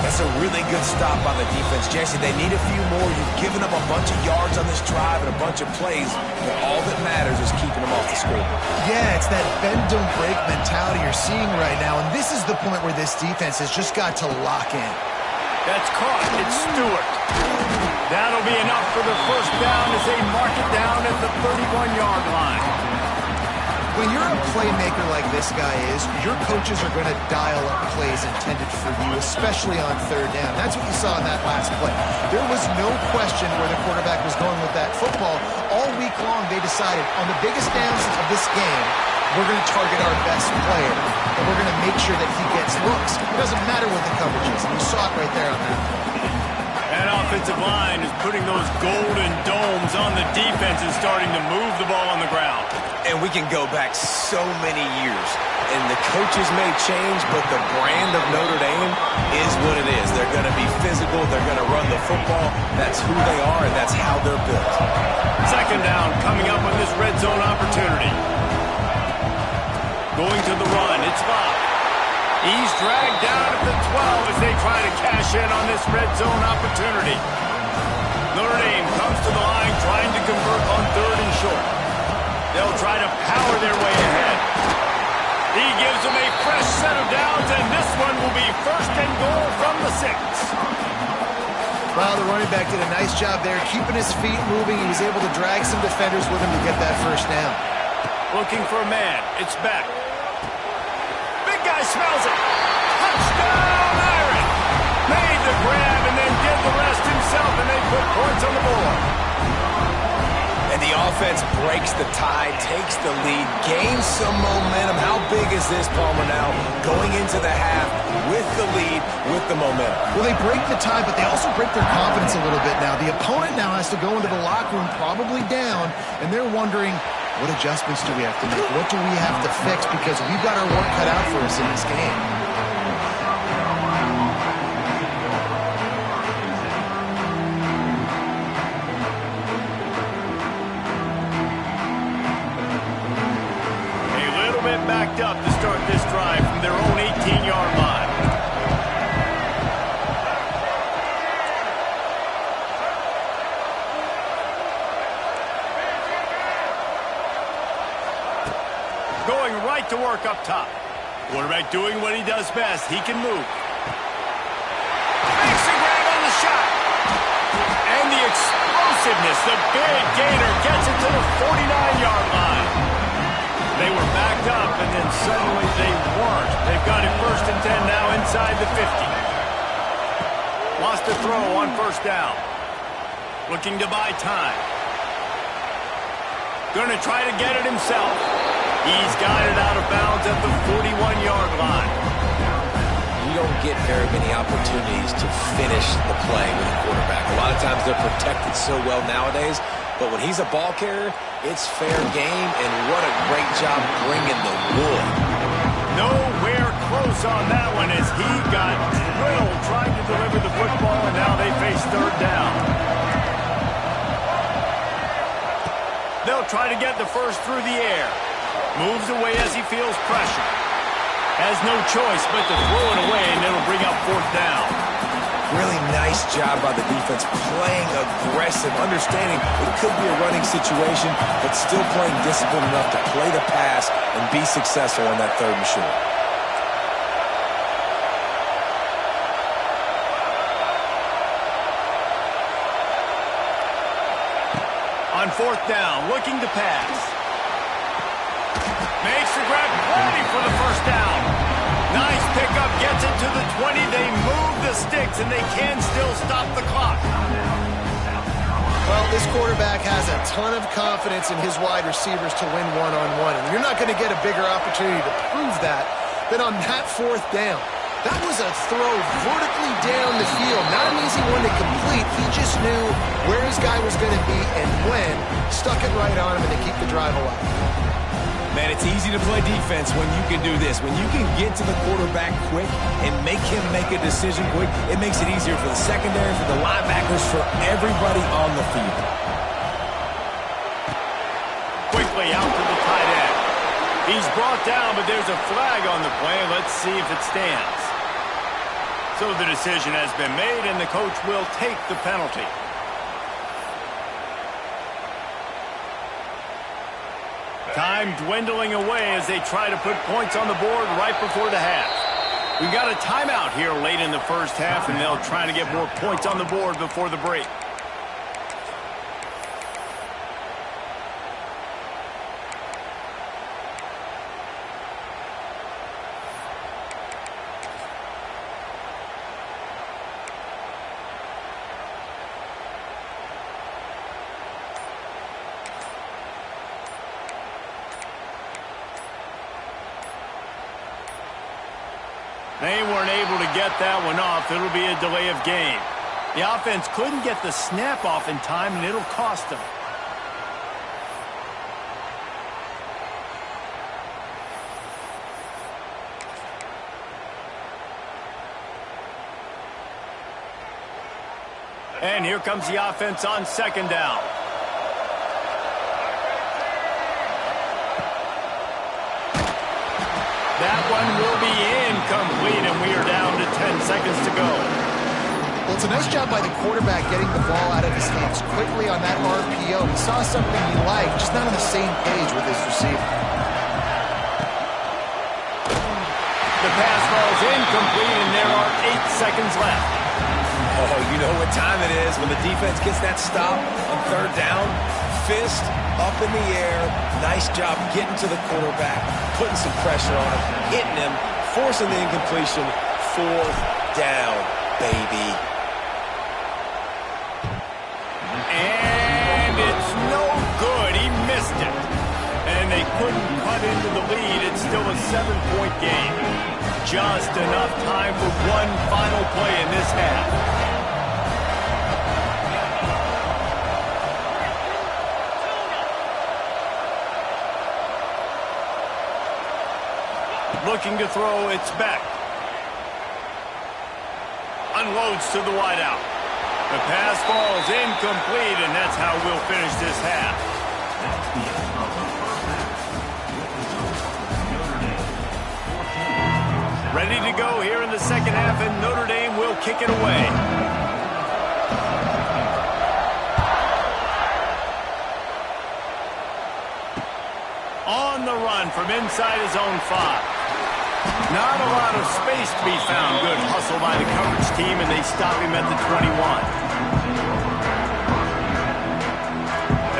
That's a really good stop by the defense, Jesse. They need a few more. You've given up a bunch of yards on this drive and a bunch of plays, but all that matters is keeping them off the score. Yeah, it's that bend, don't break mentality you're seeing right now, and this is the point where this defense has just got to lock in. That's caught. It's Stewart. That'll be enough for the 1st down as they mark it down at the 31-yard line. When you're a playmaker like this guy is, your coaches are going to dial up plays intended for you, especially on 3rd down. That's what you saw in that last play. There was no question where the quarterback was going with that football. All week long, they decided on the biggest downs of this game, we're going to target our best player, and we're going to make sure that he gets looks. It doesn't matter what the coverage is, and you saw it right there on that play. That offensive line is putting those golden domes on the defense and starting to move the ball on the ground. And we can go back so many years, and the coaches may change, but the brand of Notre Dame is what it is. They're going to be physical. They're going to run the football. That's who they are, and that's how they're built. 2nd down coming up on this red zone opportunity. Going to the run. It's Locke. He's dragged down at the 12 as they try to cash in on this red zone opportunity. Notre Dame comes to the line trying to convert on 3rd and short. They'll try to power their way ahead. He gives them a fresh set of downs, and this one will be 1st and goal from the 6. Well, the running back did a nice job there, keeping his feet moving. He was able to drag some defenders with him to get that 1st down. Looking for a man. It's back. Big guy smells it. Touchdown, Irish. Made the grab and then did the rest himself, and they put points on the board. And the offense breaks the tie, takes the lead, gains some momentum. How big is this, Palmer, now? Going into the half with the lead, with the momentum. Well, they break the tie, but they also break their confidence a little bit now. The opponent now has to go into the locker room probably down, and they're wondering, what adjustments do we have to make? What do we have to fix? Because we've got our work cut out for us in this game. Backed up to start this drive from their own 18-yard line. Going right to work up top. Quarterback doing what he does best. He can move. Makes a grab on the shot. And the explosiveness, the big gainer gets it to the 49-yard line. They were backed up, and then suddenly they weren't. They've got it 1st and 10 now inside the 50. Lost a throw on 1st down. Looking to buy time. Going to try to get it himself. He's got it out of bounds at the 41-yard line. You don't get very many opportunities to finish the play with a quarterback. A lot of times they're protected so well nowadays, but when he's a ball carrier, it's fair game, and what a great job bringing the wood. Nowhere close on that one as he got drilled trying to deliver the football, and now they face 3rd down. They'll try to get the 1st through the air. Moves away as he feels pressure. Has no choice but to throw it away, and it'll bring up 4th down. Really nice Nice job by the defense, playing aggressive, understanding it could be a running situation, but still playing disciplined enough to play the pass and be successful on that 3rd and short. On 4th down, looking to pass. Makes the grab, plenty for the 1st down. Nice pickup, gets it to the 20. They move the sticks, and they can still stop the clock. Well, this quarterback has a ton of confidence in his wide receivers to win one-on-one, and you're not going to get a bigger opportunity to prove that than on that 4th down. That was a throw vertically down the field. Not an easy one to complete. He just knew where his guy was going to be and when. Stuck it right on him and to keep the drive alive. Man, it's easy to play defense when you can do this. When you can get to the quarterback quick and make him make a decision quick, it makes it easier for the secondary, for the linebackers, for everybody on the field. Quickly out to the tight end. He's brought down, but there's a flag on the play. Let's see if it stands. So the decision has been made, and the coach will take the penalty. Time dwindling away as they try to put points on the board right before the half. We've got a timeout here late in the 1st half, and they'll try to get more points on the board before the break. They weren't able to get that one off. It'll be a delay of game. The offense couldn't get the snap off in time, and it'll cost them. And here comes the offense on 2nd down. That one will be incomplete, and we are down to 10 seconds to go. Well, it's a nice job by the quarterback getting the ball out of his hands quickly on that RPO. He saw something he liked, just not on the same page with his receiver. The pass falls incomplete, and there are 8 seconds left. Oh, you know what time it is when the defense gets that stop on 3rd down. Fist up in the air. Nice job getting to the quarterback, putting some pressure on him, hitting him, forcing the incompletion. 4th down, baby. And it's no good. He missed it. And they couldn't cut into the lead. It's still a 7-point game. Just enough time for one final play in this half. Looking to throw, it's back. Unloads to the wideout. The pass falls incomplete, and that's how we'll finish this half. That's the end of the 1st half. Ready to go here in the 2nd half, and Notre Dame will kick it away. On the run from inside his own 5. Not a lot of space to be found. Good hustle by the coverage team, and they stop him at the 21.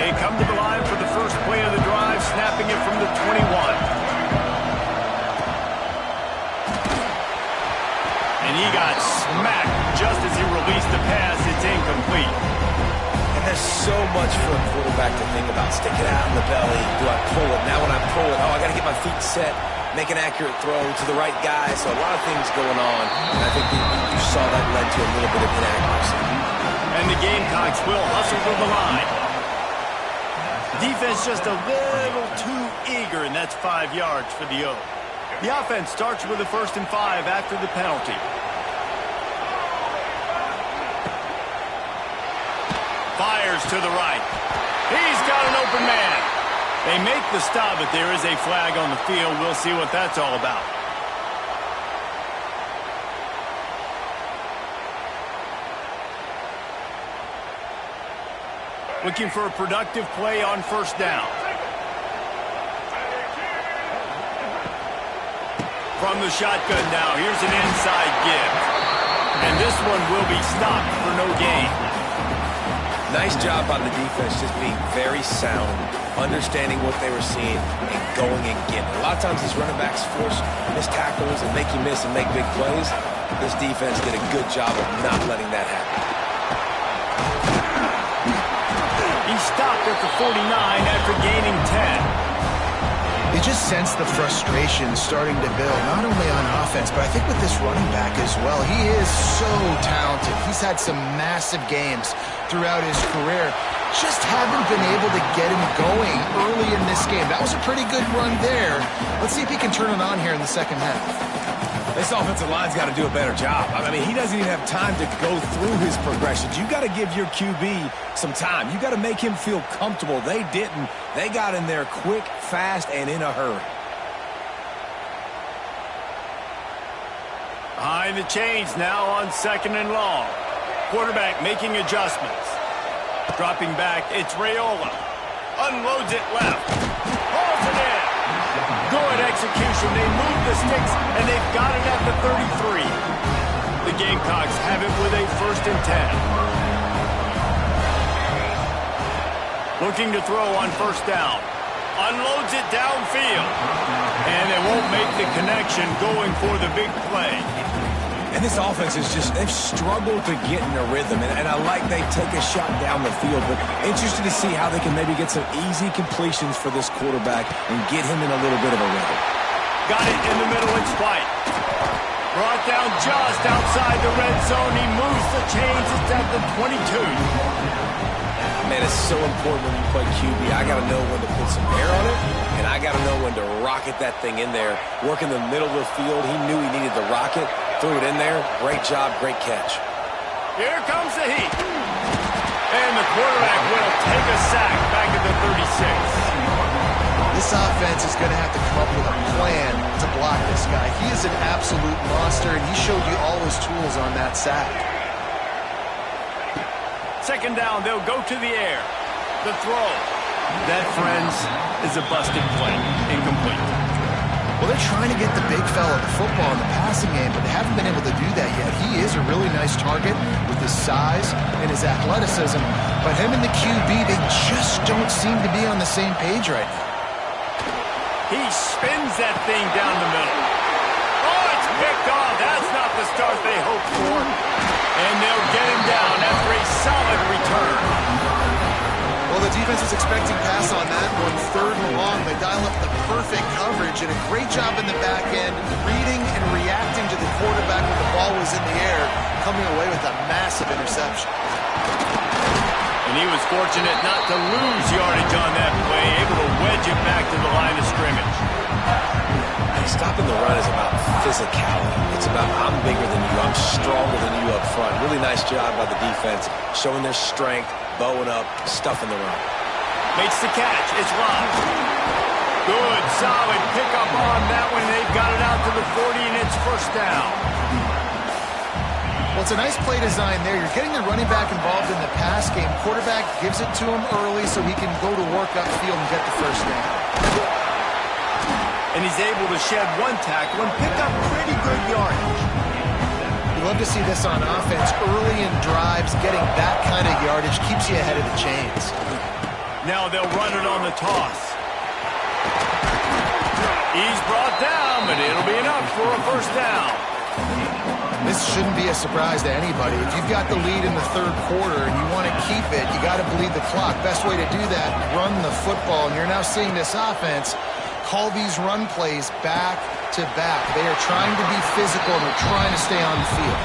They come to the line for the first play of the drive, snapping it from the 21. And he got smacked just as he released the pass. It's incomplete. And there's so much for a quarterback to think about. Stick it out in the belly. Do I pull it? Now when I pull it, I got to get my feet set. Make an accurate throw to the right guy. So a lot of things going on. And I think you saw that led to a little bit of inaccuracy. And the Gamecocks will hustle to the line. Defense just a little too eager, and that's 5 yards for the O. The offense starts with a 1st and 5 after the penalty. Fires to the right. He's got an open man. They make the stop, but there is a flag on the field. We'll see what that's all about. Looking for a productive play on first down. From the shotgun now, here's an inside give. And this one will be stopped for no gain. Nice job on the defense, just being very sound, understanding what they were seeing, and going and getting it. A lot of times these running backs force missed tackles and make you miss and make big plays. This defense did a good job of not letting that happen. He stopped at the 49 after gaining 10. You just sense the frustration starting to build, not only on offense, but I think with this running back as well. He is so talented. He's had some massive games throughout his career. Just haven't been able to get him going early in this game. That was a pretty good run there. Let's see if he can turn it on here in the second half. This offensive line's got to do a better job. I mean, he doesn't even have time to go through his progressions. You got to give your QB some time. You got to make him feel comfortable. They didn't. They got in there quick, fast, and in a hurry. Behind the chains now on second and long. Quarterback making adjustments. Dropping back, it's Raiola. Unloads it left. Hauls it in. Good execution. They move the sticks, and they've got it at the 33. The Gamecocks have it with a 1st and 10. Looking to throw on first down. Unloads it downfield. And they won't make the connection going for the big play. And this offense is just, they've struggled to get in a rhythm. And I like they take a shot down the field, but interested to see how they can maybe get some easy completions for this quarterback and get him in a little bit of a rhythm. Got it in the middle, it's White. Brought down just outside the red zone. He moves the chains. It's at the 22. Man, it's so important when you play QB. I got to know when to put some air on it, and I got to know when to rocket that thing in there. Work in the middle of the field. He knew he needed the rocket. Threw it in there. Great job, great catch. Here comes the heat. And the quarterback will take a sack back at the 36. This offense is going to have to come up with a plan to block this guy. He is an absolute monster, and he showed you all his tools on that sack. Second down, they'll go to the air. The throw. That, friends, is a busted play. Incomplete. Well, they're trying to get the big fella the football in the passing game, but they haven't been able to do that yet. He is a really nice target with his size and his athleticism, but him and the QB, they just don't seem to be on the same page right now. He spins that thing down the middle. Oh, it's picked off. That's not the start they hoped for. And they'll get him down after a solid return. Well, the defense was expecting pass on that one, 3rd and long. They dial up the perfect coverage and a great job in the back end, reading and reacting to the quarterback when the ball was in the air, coming away with a massive interception. And he was fortunate not to lose yardage on that play, able to wedge it back to the line of scrimmage. Stopping the run is about physicality. It's about I'm bigger than you, I'm stronger than you up front. Really nice job by the defense, showing their strength, bowing up, stuffing the run. Makes the catch. It's Lodge. Good, solid pickup on that one. They've got it out to the 40, and it's first down. Well, it's a nice play design there. You're getting the running back involved in the pass game. Quarterback gives it to him early so he can go to work upfield and get the first down. And he's able to shed one tackle and pick up pretty good yardage. You love to see this on offense. Early in drives, getting that kind of yardage keeps you ahead of the chains. Now they'll run it on the toss. He's brought down, but it'll be enough for a first down. This shouldn't be a surprise to anybody. If you've got the lead in the 3rd quarter and you want to keep it, you got to bleed the clock. Best way to do that, run the football. And you're now seeing this offense call these run plays back to back. They are trying to be physical and they're trying to stay on the field.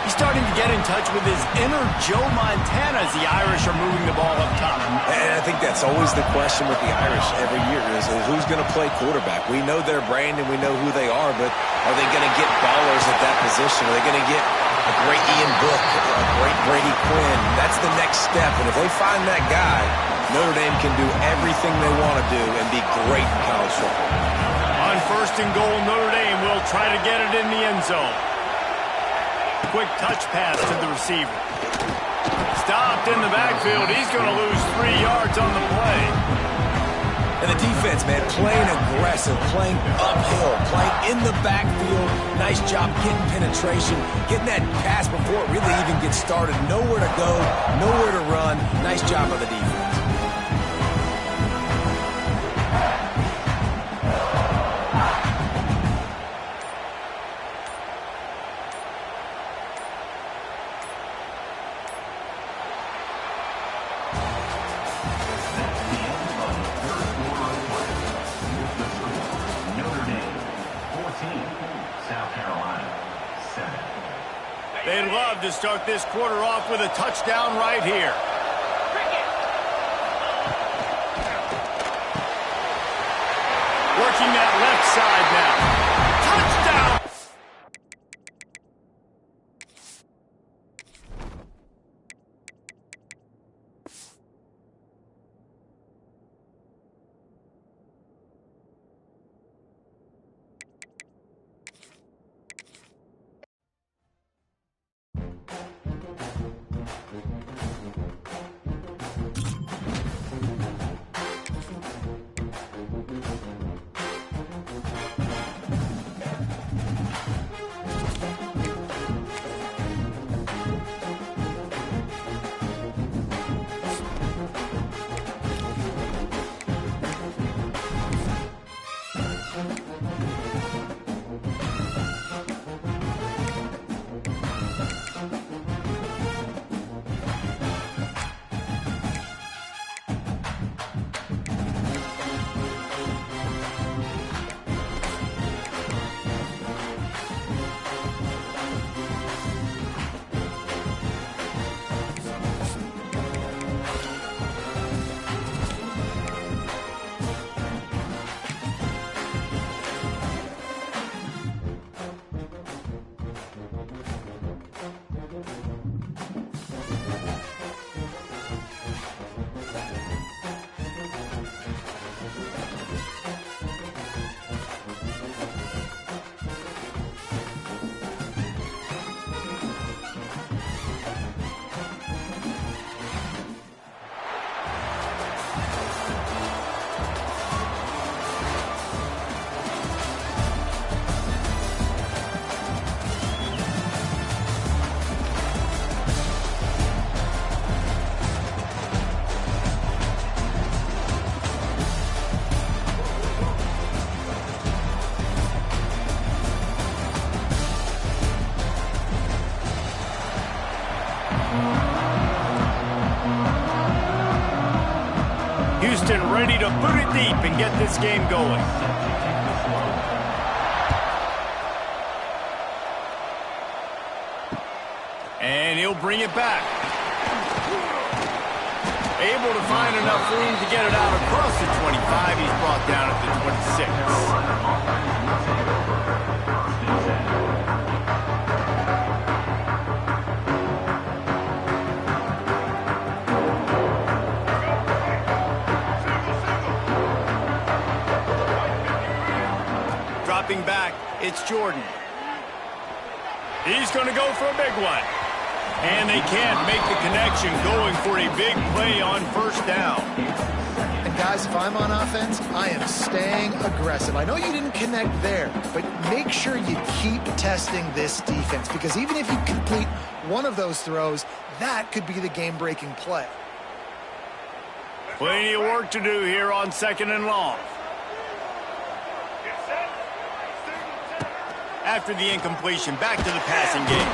He's starting to get in touch with his inner Joe Montana as the Irish are moving the ball up top. And I think that's always the question with the Irish every year is who's going to play quarterback. We know their brand and we know who they are, but are they going to get ballers at that position? Are they going to get a great Ian Book, a great Brady Quinn? That's the next step. And if they find that guy, Notre Dame can do everything they want to do and be great in college football. On 1st and goal, Notre Dame will try to get it in the end zone. Quick touch pass to the receiver. Stopped in the backfield. He's going to lose 3 yards on the play. And the defense, man, playing aggressive, playing uphill, playing in the backfield. Nice job getting penetration, getting that pass before it really even gets started. Nowhere to go, nowhere to run. Nice job by the defense. They'd love to start this quarter off with a touchdown right here. Working that left side now. Touchdown! Houston ready to put it deep and get this game going. And he'll bring it back. Able to find enough room to get it out across the 25. He's brought down at the 26. Dropping back, it's Jordan. He's going to go for a big one. And they can't make the connection, going for a big play on first down. And guys, if I'm on offense, I am staying aggressive. I know you didn't connect there, but make sure you keep testing this defense, because even if you complete one of those throws, that could be the game-breaking play. Plenty of work to do here on 2nd and long. After the incompletion, back to the passing game.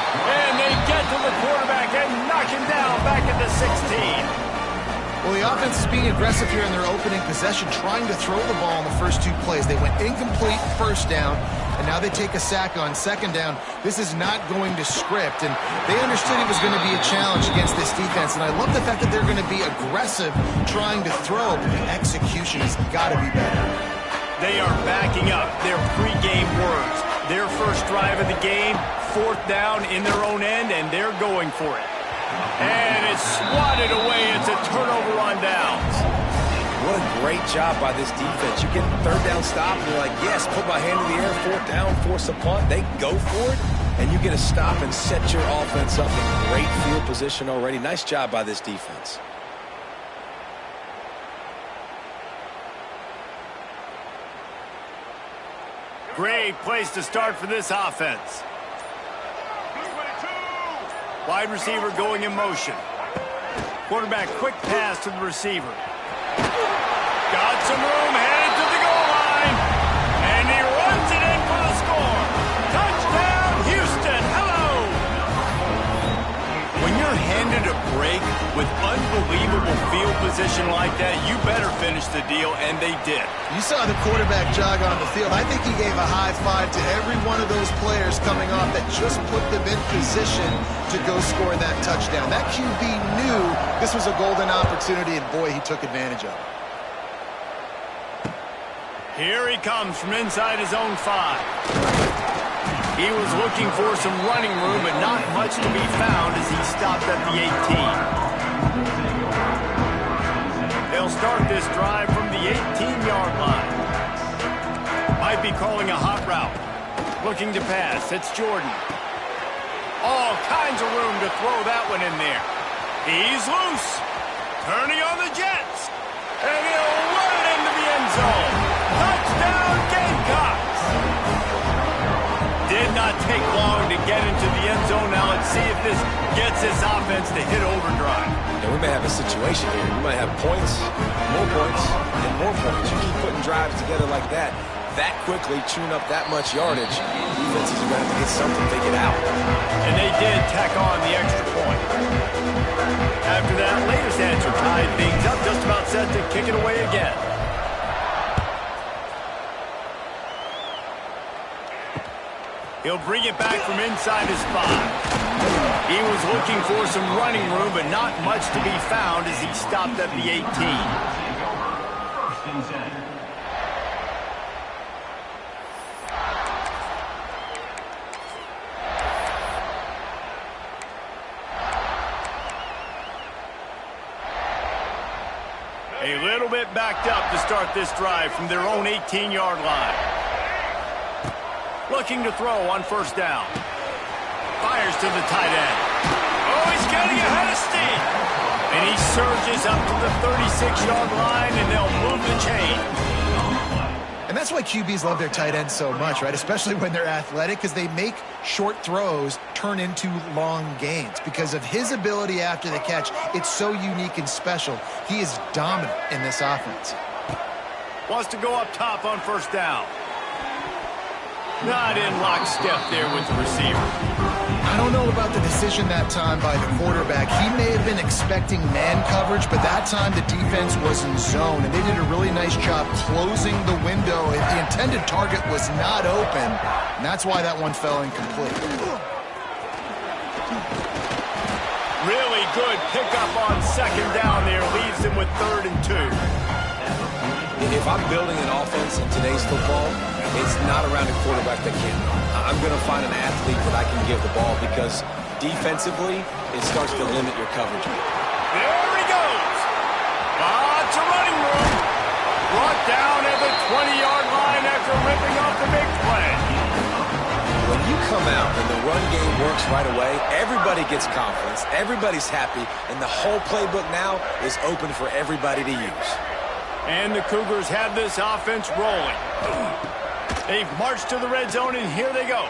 And they get to the quarterback and knock him down back at the 16. Well, the offense is being aggressive here in their opening possession, trying to throw the ball in the first 2 plays. They went incomplete first down, and now they take a sack on 2nd down. This is not going to script, and they understood it was going to be a challenge against this defense, and I love the fact that they're going to be aggressive trying to throw, but the execution has got to be better. They are backing up their pregame words. Their first drive of the game, 4th down in their own end, and they're going for it. And it's swatted away. It's a turnover on downs. What a great job by this defense. You get 3rd down stop, and you're like, yes, put my hand in the air, 4th down, force a punt. They go for it. and you get a stop and set your offense up in great field position already. Nice job by this defense. Great place to start for this offense. Wide receiver going in motion. Quarterback quick pass to the receiver. Got some room, headed to the goal line. And he runs it in for the score. Touchdown, Houston. Hello. When you're handed a break with unbelievable field position like that, you better finish the deal, and they did. You saw the quarterback jog on the field. I think he gave a high five to every one of those players coming off that just put them in position to go score that touchdown. That QB knew this was a golden opportunity, and boy, he took advantage of it. Here he comes from inside his own 5. He was looking for some running room, but not much to be found as he stopped at the 18. They'll start this drive from the 18-yard line. Might be calling a hot route. Looking to pass. It's Jordan. All kinds of room to throw that one in there. He's loose. Turning on the Jets. And he'll run it into the end zone. Touchdown, Gamecocks. Did not take long to get into the end zone. Now let's see if this gets this offense to hit overdrive. And we may have a situation here. You might have points, and more points. You keep putting drives together like that quickly, chewing up that much yardage, defenses are going to have to get something figured out. And they did tack on the extra point. After that, latest answer tied things up, just about set to kick it away again. He'll bring it back from inside his 5. He was looking for some running room, but not much to be found as he stopped at the 18. A little bit backed up to start this drive from their own 18-yard line. Looking to throw on first down. Fires to the tight end. Oh, he's getting ahead of steam. And he surges up to the 36-yard line, and they'll move the chain. And that's why QBs love their tight ends so much, right? Especially when they're athletic, because they make short throws turn into long gains. Because of his ability after the catch, it's so unique and special. He is dominant in this offense. Wants to go up top on first down. Not in lockstep there with the receiver. I don't know about the decision that time by the quarterback. He may have been expecting man coverage, but that time the defense was in zone, and they did a really nice job closing the window. The intended target was not open, and that's why that one fell incomplete. Really good pickup on second down there. Leaves him with 3rd and 2. If I'm building an offense in today's football, it's not around a quarterback that can run. I'm going to find an athlete that I can give the ball because defensively, it starts to limit your coverage. There he goes. Lots of running room. Brought down at the 20-yard line after ripping off the big play. When you come out and the run game works right away, everybody gets confidence, everybody's happy, and the whole playbook now is open for everybody to use. And the Cougars have this offense rolling. They've marched to the red zone, and here they go.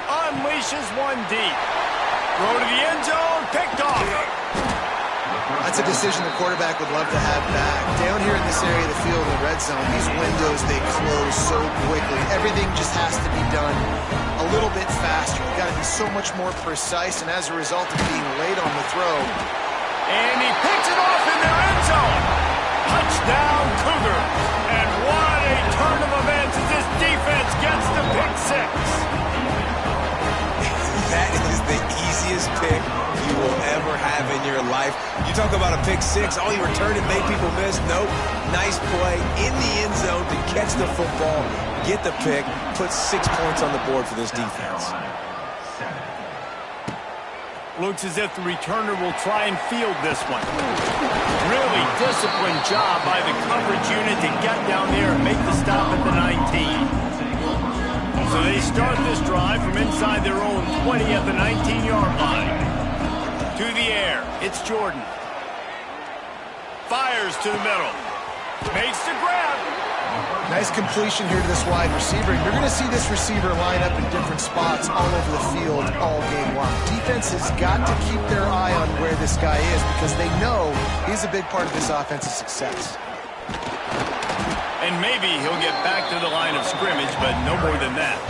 Unleashes one deep. Throw to the end zone, picked off. That's a decision the quarterback would love to have back. Down here in this area of the field in the red zone, these windows, they close so quickly. Everything just has to be done a little bit faster. You've got to be so much more precise, and as a result of being late on the throw. And he picks it off in their end zone. Touchdown, Cougars. And what a turn of events as this defense gets the pick 6. That is the easiest pick you will ever have in your life. You talk about a pick 6, all you returned and made people miss. Nope. Nice play in the end zone to catch the football, get the pick, put 6 points on the board for this defense. Looks as if the returner will try and field this one. Really disciplined job by the coverage unit to get down there and make the stop at the 19. So they start this drive from inside their own 20 at the 19-yard line. To the air, it's Jordan. Fires to the middle. Makes the grab. Nice completion here to this wide receiver. And you're going to see this receiver line up in different spots all over the field all game long. Defense has got to keep their eye on where this guy is because they know he's a big part of this offense's success. And maybe he'll get back to the line of scrimmage, but no more than that.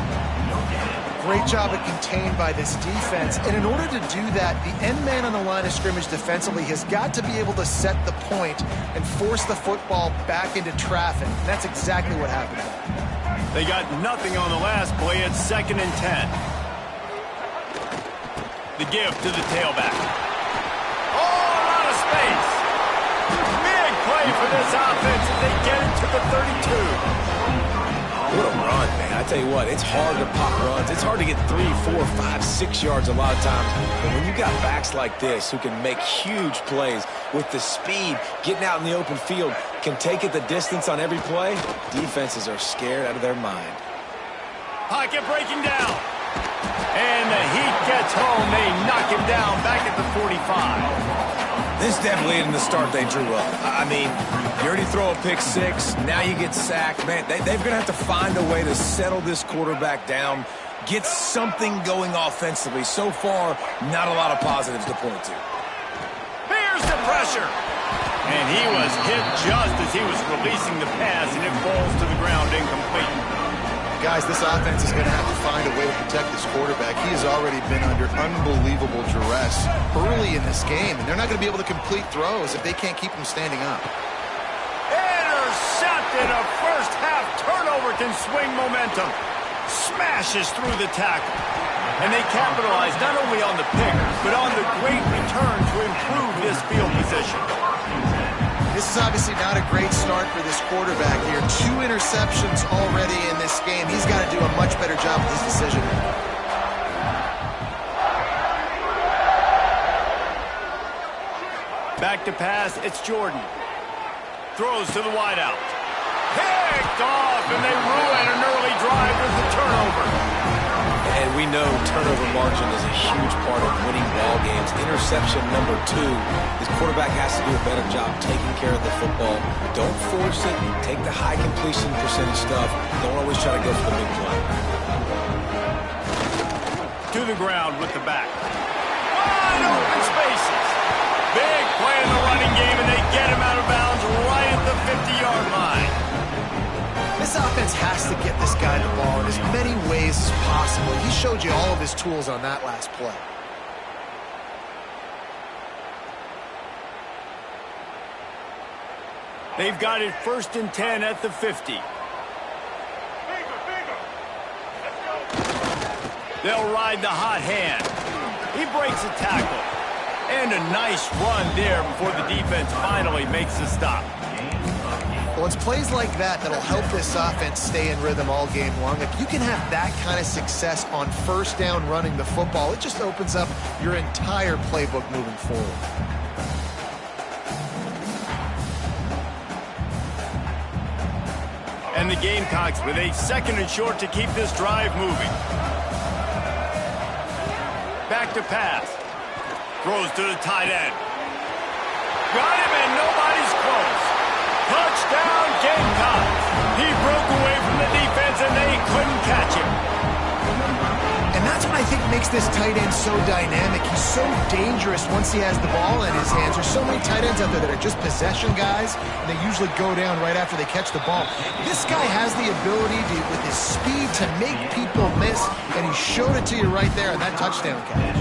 Great job at contained by this defense. And in order to do that, the end man on the line of scrimmage defensively has got to be able to set the point and force the football back into traffic. And that's exactly what happened. They got nothing on the last play. It's 2nd and 10. The give to the tailback. Oh, a lot of space. Big play for this offense as they get it to the 32. What a run, man. I tell you what, it's hard to pop runs. It's hard to get 3, 4, 5, 6 yards a lot of times. But when you got backs like this who can make huge plays with the speed, getting out in the open field, can take it the distance on every play, defenses are scared out of their mind. Pocket breaking down. And the heat gets home. They knock him down back at the 45. This definitely isn't the start they drew up. I mean, you already throw a pick 6, now you get sacked. Man, they're going to have to find a way to settle this quarterback down, get something going offensively. So far, not a lot of positives to point to. Here's the pressure. And he was hit just as he was releasing the pass, and it falls to the ground incomplete. Guys, this offense is going to have to find a way to protect this quarterback. He has already been under unbelievable duress early in this game, and they're not going to be able to complete throws if they can't keep him standing up. Intercepted. A first-half turnover can swing momentum. Smashes through the tackle. And they capitalize not only on the pick, but on the great return to improve this field position. This is obviously not a great start for this quarterback here. 2 interceptions already in this game. He's got to do a much better job with his decision. Back to pass, it's Jordan. Throws to the wideout. Picked off, and they ruin an early drive with the turnover. And we know turnover margin is a huge part of winning ball games. Interception number 2. This quarterback has to do a better job taking care of the football. Don't force it. Take the high completion percentage stuff. Don't always try to go for the big play. To the ground with the back. Wide open spaces. Big play in the running game, and they get him out of bounds right at the 50-yard line. This offense has to get this guy the ball in as many ways as possible. He showed you all of his tools on that last play. They've got it 1st and 10 at the 50. They'll ride the hot hand. He breaks a tackle. And a nice run there before the defense finally makes the stop. Well, it's plays like that that'll help this offense stay in rhythm all game long. If you can have that kind of success on 1st down running the football, it just opens up your entire playbook moving forward. And the Gamecocks with a 2nd and short to keep this drive moving. Back to pass. Throws to the tight end. Got him, and nobody's close. Touchdown, Gamecocks. He broke away from the defense, and they couldn't catch him. And that's what I think makes this tight end so dynamic. He's so dangerous once he has the ball in his hands. There's so many tight ends out there that are just possession guys, and they usually go down right after they catch the ball. This guy has the ability to, with his speed, to make people miss, and he showed it to you right there in that touchdown catch.